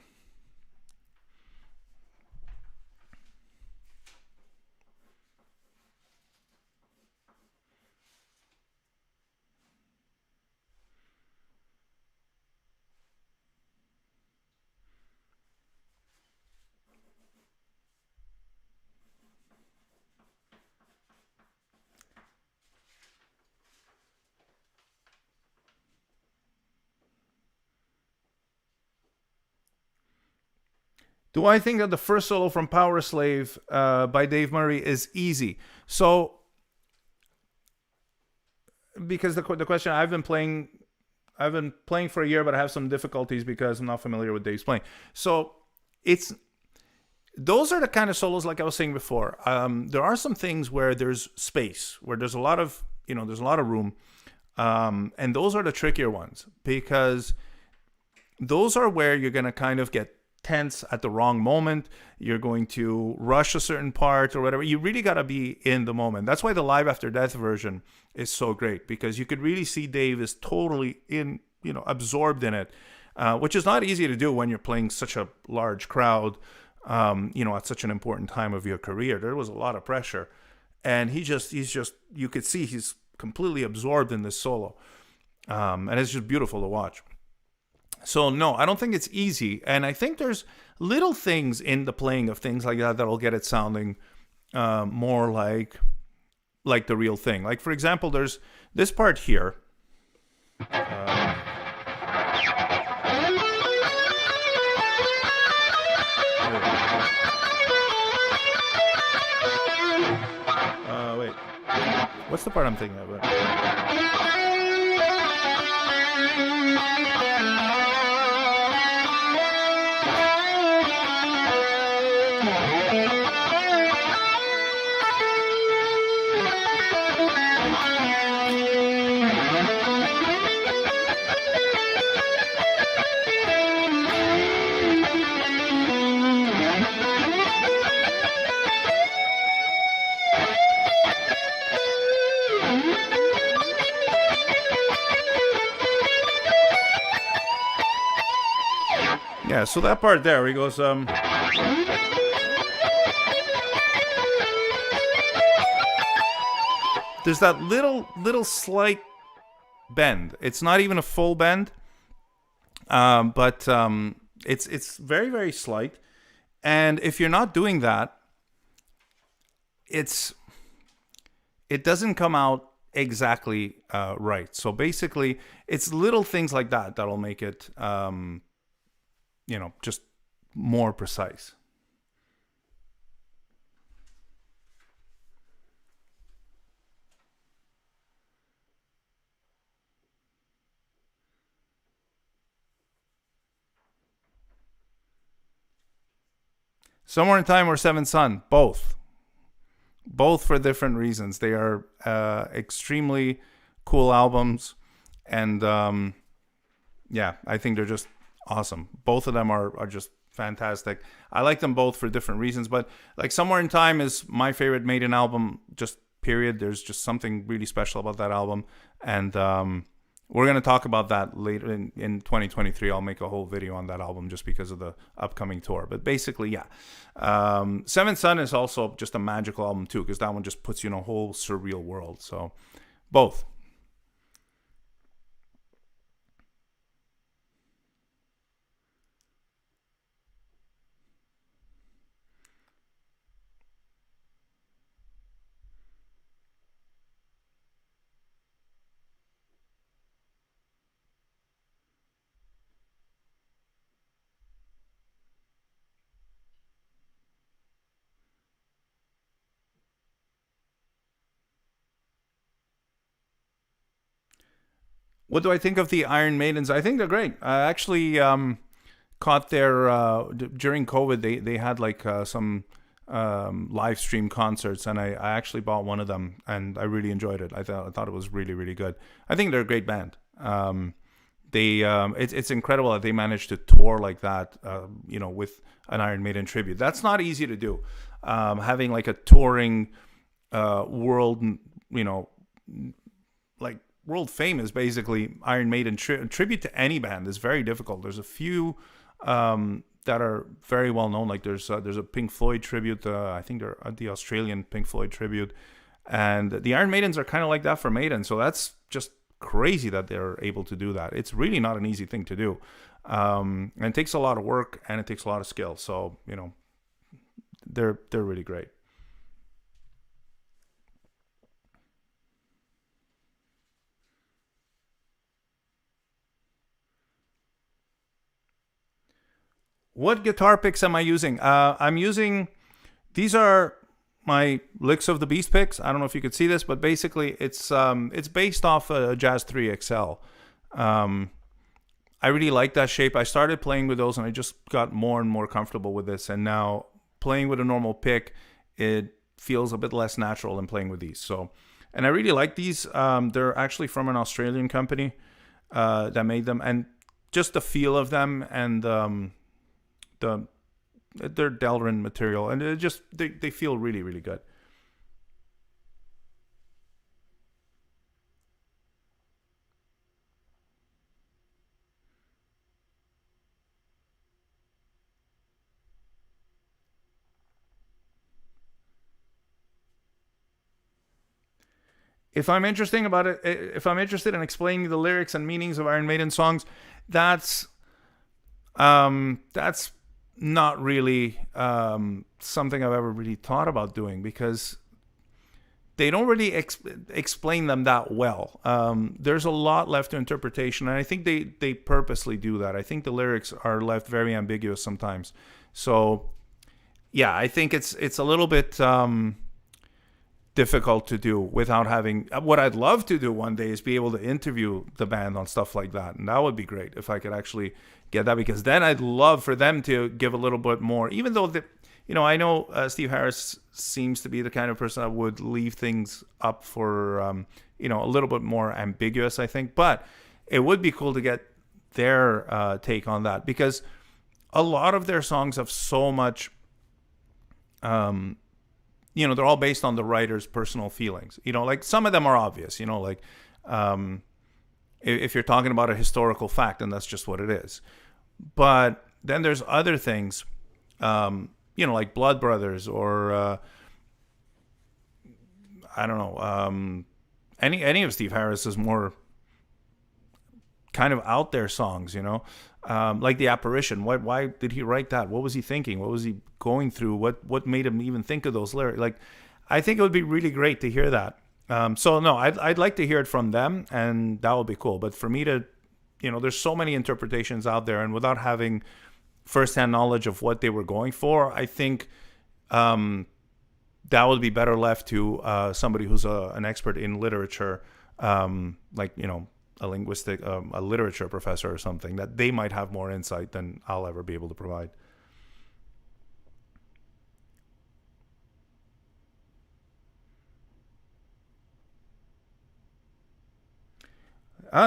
Do I think that the first solo from Power Slave by Dave Murray is easy? So, because the question, I've been playing for a year, but I have some difficulties because I'm not familiar with Dave's playing. So it's those are the kind of solos, like I was saying before. There are some things where there's space, where there's a lot of there's a lot of room, and those are the trickier ones because those are where you're gonna kind of get tense at the wrong moment. You're going to rush a certain part or whatever. You really got to be in the moment. That's why the Live After Death version is so great, because you could really see Dave is totally absorbed in it, which is not easy to do when you're playing such a large crowd, at such an important time of your career. There was a lot of pressure, and he's just, you could see he's completely absorbed in this solo. And it's just beautiful to watch. So no, I don't think it's easy, and I think there's little things in the playing of things like that that'll get it sounding more like the real thing. Like, for example, there's this part here. Wait, what's the part I'm thinking of? Yeah, so that part there, he goes, there's that little slight bend. It's not even a full bend, but it's very, very slight. And if you're not doing that, it doesn't come out exactly right. So basically, it's little things like that that'll make it just more precise. Somewhere in Time or Seventh Son, both for different reasons. They are extremely cool albums, and I think they're just awesome. Both of them are just fantastic. I like them both for different reasons, but like Somewhere in Time is my favorite Maiden album, just period. There's just something really special about that album, and we're going to talk about that later in 2023. I'll make a whole video on that album just because of the upcoming tour. But basically, yeah. Seventh Son is also just a magical album too, because that one just puts you in a whole surreal world. So both. What do I think of the Iron Maidens? I think they're great. I actually caught their during COVID. They had like some live stream concerts, and I actually bought one of them, and I really enjoyed it. I thought it was really, really good. I think they're a great band. It's incredible that they managed to tour like that. With an Iron Maiden tribute. That's not easy to do. Having like a touring world, like world famous, basically Iron Maiden tribute to any band is very difficult. There's a few that are very well known. Like there's a Pink Floyd tribute. I think they're the Australian Pink Floyd tribute, and the Iron Maidens are kind of like that for Maiden. So that's just crazy that they're able to do that. It's really not an easy thing to do, and it takes a lot of work and it takes a lot of skill. So they're really great. What guitar picks am I using? I'm using, these are my Licks of the Beast picks. I don't know if you could see this, but basically it's based off a Jazz 3 XL. Um, I really like that shape. I started playing with those and I just got more and more comfortable with this. And now playing with a normal pick, it feels a bit less natural than playing with these. So, and I really like these. They're actually from an Australian company that made them, and just the feel of them and the they're Delrin material, and they feel really really good. If I'm interested in explaining the lyrics and meanings of Iron Maiden songs, that's that's not really something I've ever really thought about doing, because they don't really explain them that well. There's a lot left to interpretation, and I think they purposely do that. I think the lyrics are left very ambiguous sometimes. So yeah, I think it's a little bit difficult to do without having. What I'd love to do one day is be able to interview the band on stuff like that, and that would be great if I could actually get that, because then I'd love for them to give a little bit more, even though I know Steve Harris seems to be the kind of person that would leave things up for a little bit more ambiguous, I think. But it would be cool to get their take on that, because a lot of their songs have so much they're all based on the writer's personal feelings. Like some of them are obvious, like um, if you're talking about a historical fact, and that's just what it is. But then there's other things, like Blood Brothers, or I don't know, any of Steve Harris's more kind of out there songs, like The Apparition. Why did he write that? What was he thinking? What was he going through? What made him even think of those lyrics? Like, I think it would be really great to hear that. So no, I'd like to hear it from them, and that would be cool. But for me to, there's so many interpretations out there, and without having firsthand knowledge of what they were going for, I think that would be better left to somebody who's an expert in literature, like a literature professor or something, that they might have more insight than I'll ever be able to provide.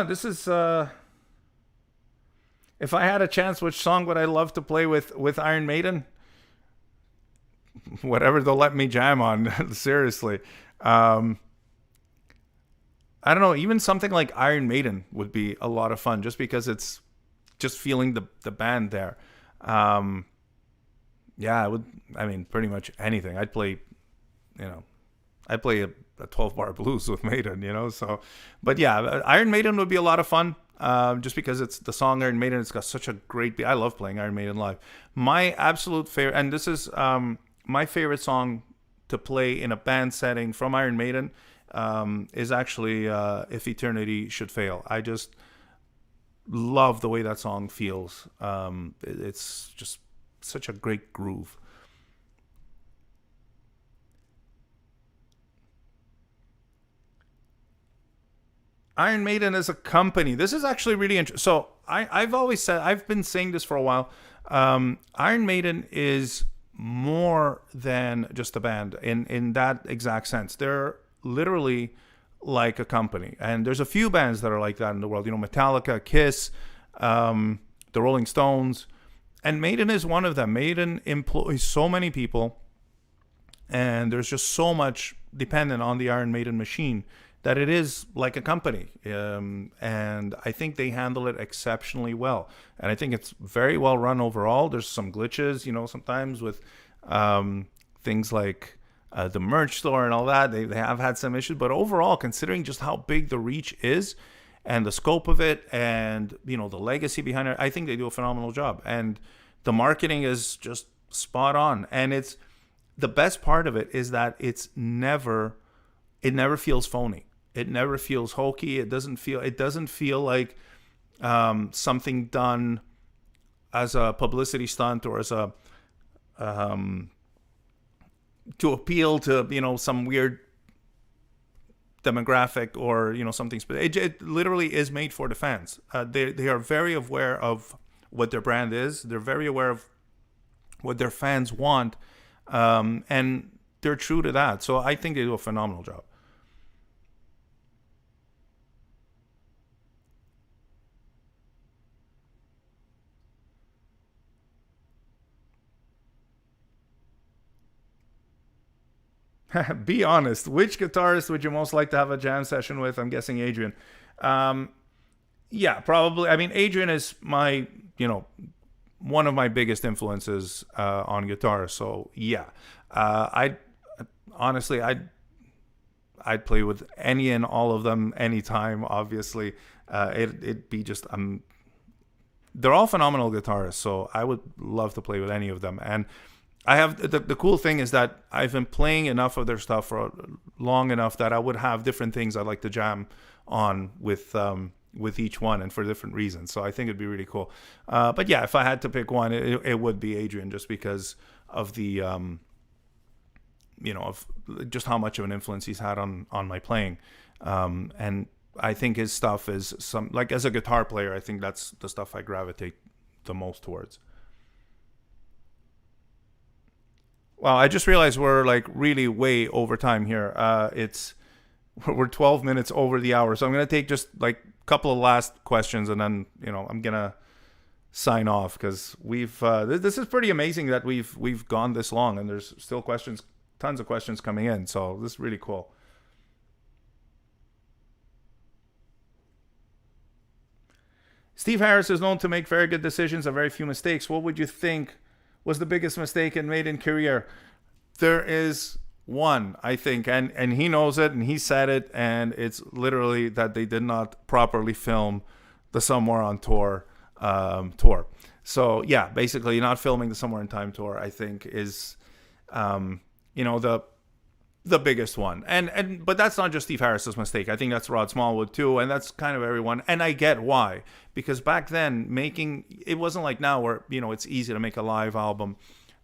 This is if I had a chance, which song would I love to play with Iron Maiden? Whatever they'll let me jam on. Seriously. Um, I don't know. Even something like Iron Maiden would be a lot of fun, just because it's just feeling the band there. Um, yeah, I would. I mean, pretty much anything. You know, I'd play a 12 bar blues with Maiden. So, but yeah, Iron Maiden would be a lot of fun. Just because it's the song Iron Maiden, it's got such a great beat. I love playing Iron Maiden live. My absolute favorite, and this is my favorite song to play in a band setting from Iron Maiden, is actually "If Eternity Should Fail." I just love the way that song feels. It's just such a great groove. Iron Maiden as a company. This is actually really interesting. So I've always said, I've been saying this for a while. Iron Maiden is more than just a band in that exact sense. They're literally like a company, and there's a few bands that are like that in the world. Metallica, Kiss, the Rolling Stones, and Maiden is one of them. Maiden employs so many people, and there's just so much dependent on the Iron Maiden machine that it is like a company. And I think they handle it exceptionally well. And I think it's very well run overall. There's some glitches, sometimes with things like the merch store and all that. They have had some issues. But overall, considering just how big the reach is and the scope of it, and, the legacy behind it, I think they do a phenomenal job. And the marketing is just spot on. And it's the best part of it is that it never feels phony. It never feels hokey. It doesn't feel like something done as a publicity stunt or as a um, to appeal to some weird demographic or something specific. It literally is made for the fans. They are very aware of what their brand is. They're very aware of what their fans want, and they're true to that. So I think they do a phenomenal job. Be honest. Which guitarist would you most like to have a jam session with? I'm guessing Adrian. Um, yeah, probably. I mean, Adrian is one of my biggest influences on guitar. So yeah, I honestly, I'd play with any and all of them anytime. Obviously, it'd be just they're all phenomenal guitarists. So I would love to play with any of them. And I have the cool thing is that I've been playing enough of their stuff for long enough that I would have different things I'd like to jam on with each one and for different reasons. So I think it'd be really cool. But yeah, if I had to pick one, it would be Adrian, just because of the of just how much of an influence he's had on my playing. And I think his stuff is like, as a guitar player, I think that's the stuff I gravitate the most towards. Wow, I just realized we're like really way over time here. We're 12 minutes over the hour, so I'm gonna take just like a couple of last questions, and then I'm gonna sign off, because we've this is pretty amazing that we've gone this long, and there's still tons of questions coming in. So this is really cool. Steve Harris is known to make very good decisions and very few mistakes. What would you think was the biggest mistake in Maiden career? There is one, I think, and he knows it, and he said it, and it's literally that they did not properly film the Somewhere on Tour tour. So yeah, basically not filming the Somewhere in Time tour, I think, is the biggest one. But that's not just Steve Harris's mistake. I think that's Rod Smallwood too, and that's kind of everyone. And I get why, because back then it wasn't like now where it's easy to make a live album.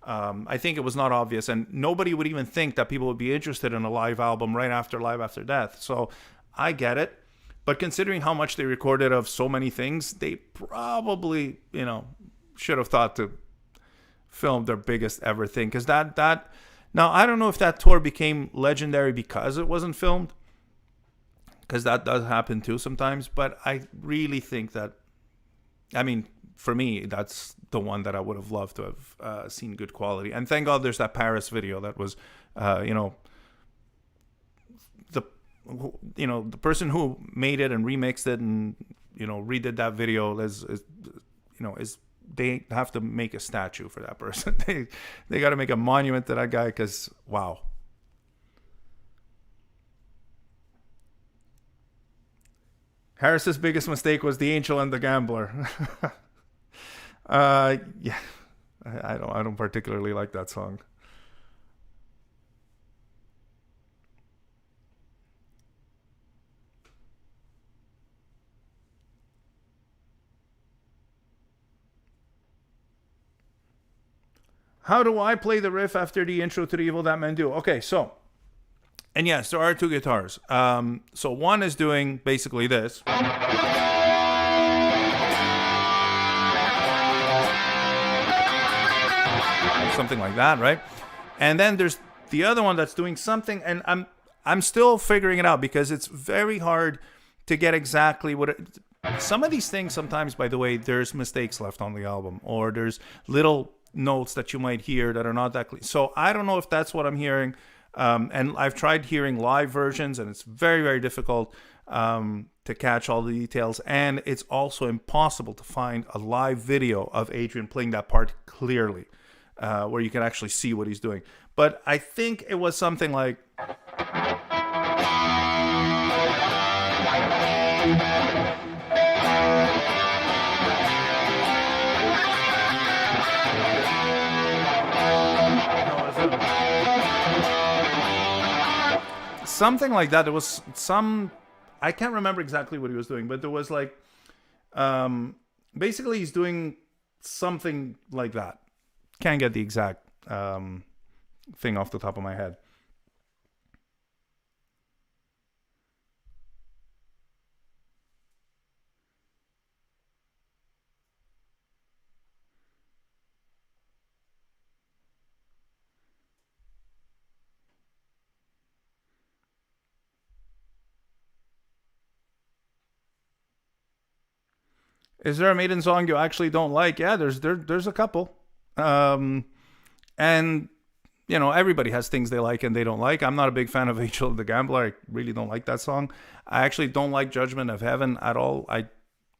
I think it was not obvious, and nobody would even think that people would be interested in a live album right after Live After Death. So I get it, but considering how much they recorded of so many things, they probably should have thought to film their biggest ever thing, because that. Now, I don't know if that tour became legendary because it wasn't filmed, because that does happen too sometimes. But I really think that, I mean, for me, that's the one that I would have loved to have seen good quality. And thank God there's that Paris video that was, the person who made it and remixed it and redid that video is they have to make a statue for that person. They got to make a monument to that guy, because wow. Harris's biggest mistake was The Angel and the Gambler. Yeah, I don't particularly like that song. How do I play the riff after the intro to the Evil That Men Do? Okay, so, and yes, there are two guitars. So one is doing basically this. Something like that, right? And then there's the other one that's doing something, and I'm still figuring it out, because it's very hard to get exactly what it... Some of these things, sometimes, by the way, there's mistakes left on the album, or there's little notes that you might hear that are not that clear. So I don't know if that's what I'm hearing. And I've tried hearing live versions, and it's very, very difficult to catch all the details. And it's also impossible to find a live video of Adrian playing that part clearly, where you can actually see what he's doing. But I think it was something like... something like that. There was some... I can't remember exactly what he was doing, but there was like... basically, he's doing something like that. Can't get the exact thing off the top of my head. Is there a Maiden song you actually don't like? Yeah, there's a couple. Um, and everybody has things they like and they don't like. I'm not a big fan of Angel of the Gambler. I really don't like that song. I actually don't like Judgment of Heaven at all. I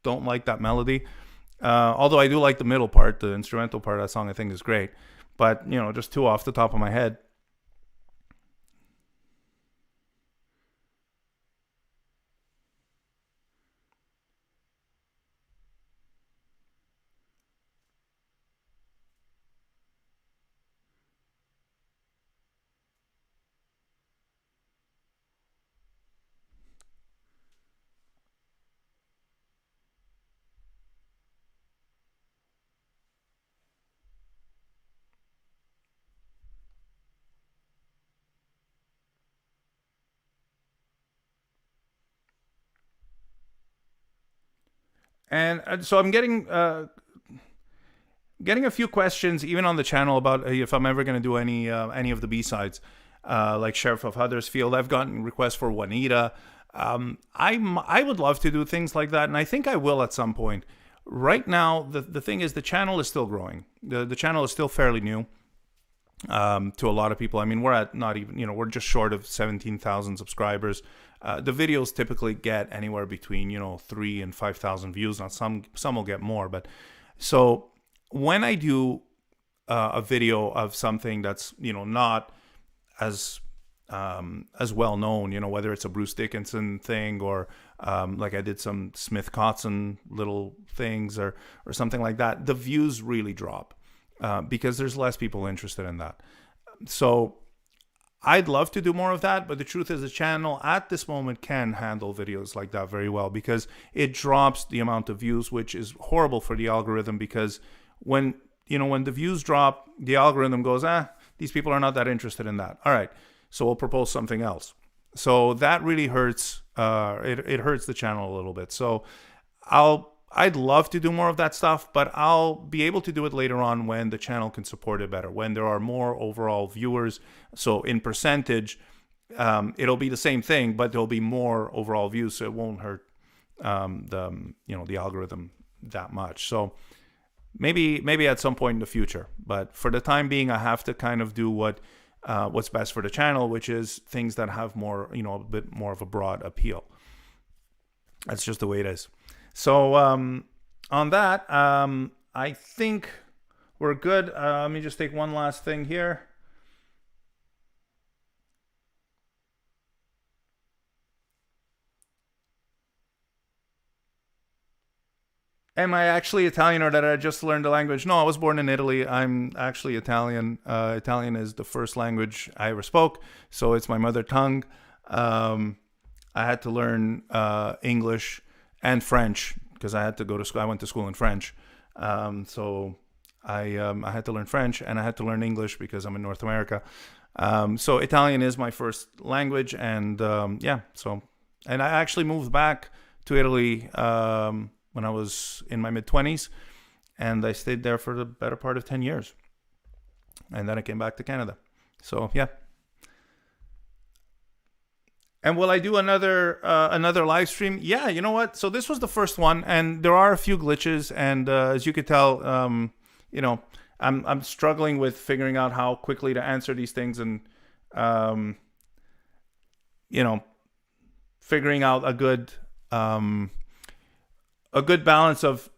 don't like that melody. Although I do like the middle part, the instrumental part of that song, I think is great. But, just two off the top of my head. And so I'm getting a few questions even on the channel about if I'm ever going to do any of the B-sides, like Sheriff of Huddersfield. I've gotten requests for Juanita. I would love to do things like that, and I think I will at some point. Right now, the thing is, the channel is still growing. The channel is still fairly new to a lot of people. I mean, we're at not even, we're just short of 17,000 subscribers. The videos typically get anywhere between 3 and 5,000 views. Now some will get more, but so when I do a video of something that's not as well known, whether it's a Bruce Dickinson thing or like I did some Smith Kotzen little things or something like that, the views really drop because there's less people interested in that. So I'd love to do more of that, but the truth is the channel at this moment can handle videos like that very well because it drops the amount of views, which is horrible for the algorithm because when the views drop, the algorithm goes, these people are not that interested in that. All right, so we'll propose something else. So that really hurts. It hurts the channel a little bit. So I'd love to do more of that stuff, but I'll be able to do it later on when the channel can support it better, when there are more overall viewers. So in percentage, it'll be the same thing, but there'll be more overall views, so it won't hurt the algorithm that much. So maybe at some point in the future, but for the time being, I have to kind of do what's best for the channel, which is things that have more, a bit more of a broad appeal. That's just the way it is. So on that, I think we're good. Let me just take one last thing here. Am I actually Italian or did I just learn the language? No, I was born in Italy. I'm actually Italian. Italian is the first language I ever spoke, so it's my mother tongue. I had to learn English and French because I had to go to school. I went to school in French, so I had to learn French and I had to learn English because I'm in North America. So Italian is my first language, and and I actually moved back to Italy when I was in my mid-20s, and I stayed there for the better part of 10 years, and then I came back to Canada. So yeah. And will I do another live stream? Yeah, you know what? So this was the first one, and there are a few glitches. And as you could tell, I'm struggling with figuring out how quickly to answer these things, and figuring out a good balance of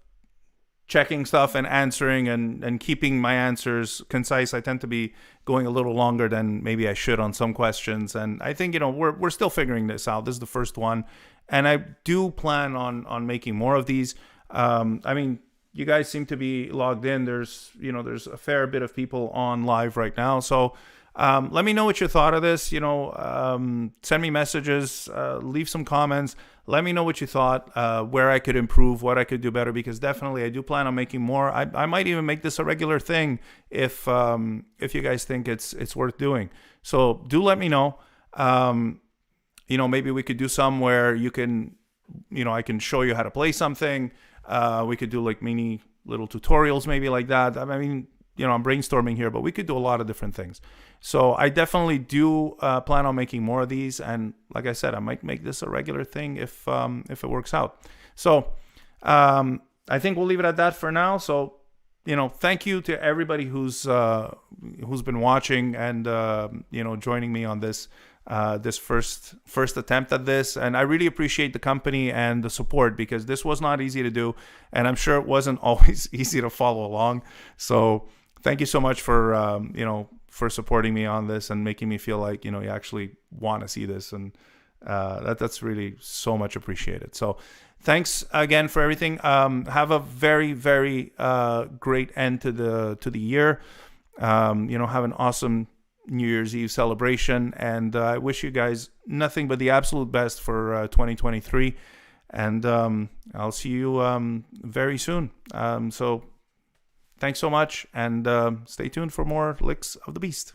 checking stuff and answering and keeping my answers concise. I tend to be going a little longer than maybe I should on some questions, and I think we're still figuring this out. This is the first one, and I do plan on making more of these. I mean, you guys seem to be logged in. There's a fair bit of people on live right now, so Let me know what you thought of this. Send me messages, leave some comments. Let me know what you thought, where I could improve, what I could do better, because definitely I do plan on making more. I might even make this a regular thing if you guys think it's worth doing. So do let me know. Maybe we could do some where you can, I can show you how to play something. We could do like mini little tutorials, maybe like that. I mean, I'm brainstorming here, but we could do a lot of different things. So I definitely do plan on making more of these. And like I said, I might make this a regular thing if it works out. So I think we'll leave it at that for now. So, thank you to everybody who's been watching and, joining me on this first attempt at this. And I really appreciate the company and the support, because this was not easy to do. And I'm sure it wasn't always easy to follow along. So thank you so much for, for supporting me on this and making me feel like, you actually want to see this. And that's really so much appreciated. So thanks again for everything. Have a very, very great end to the year. Have an awesome New Year's Eve celebration. And I wish you guys nothing but the absolute best for 2023. And I'll see you very soon. So thanks so much, and stay tuned for more Licks of the Beast.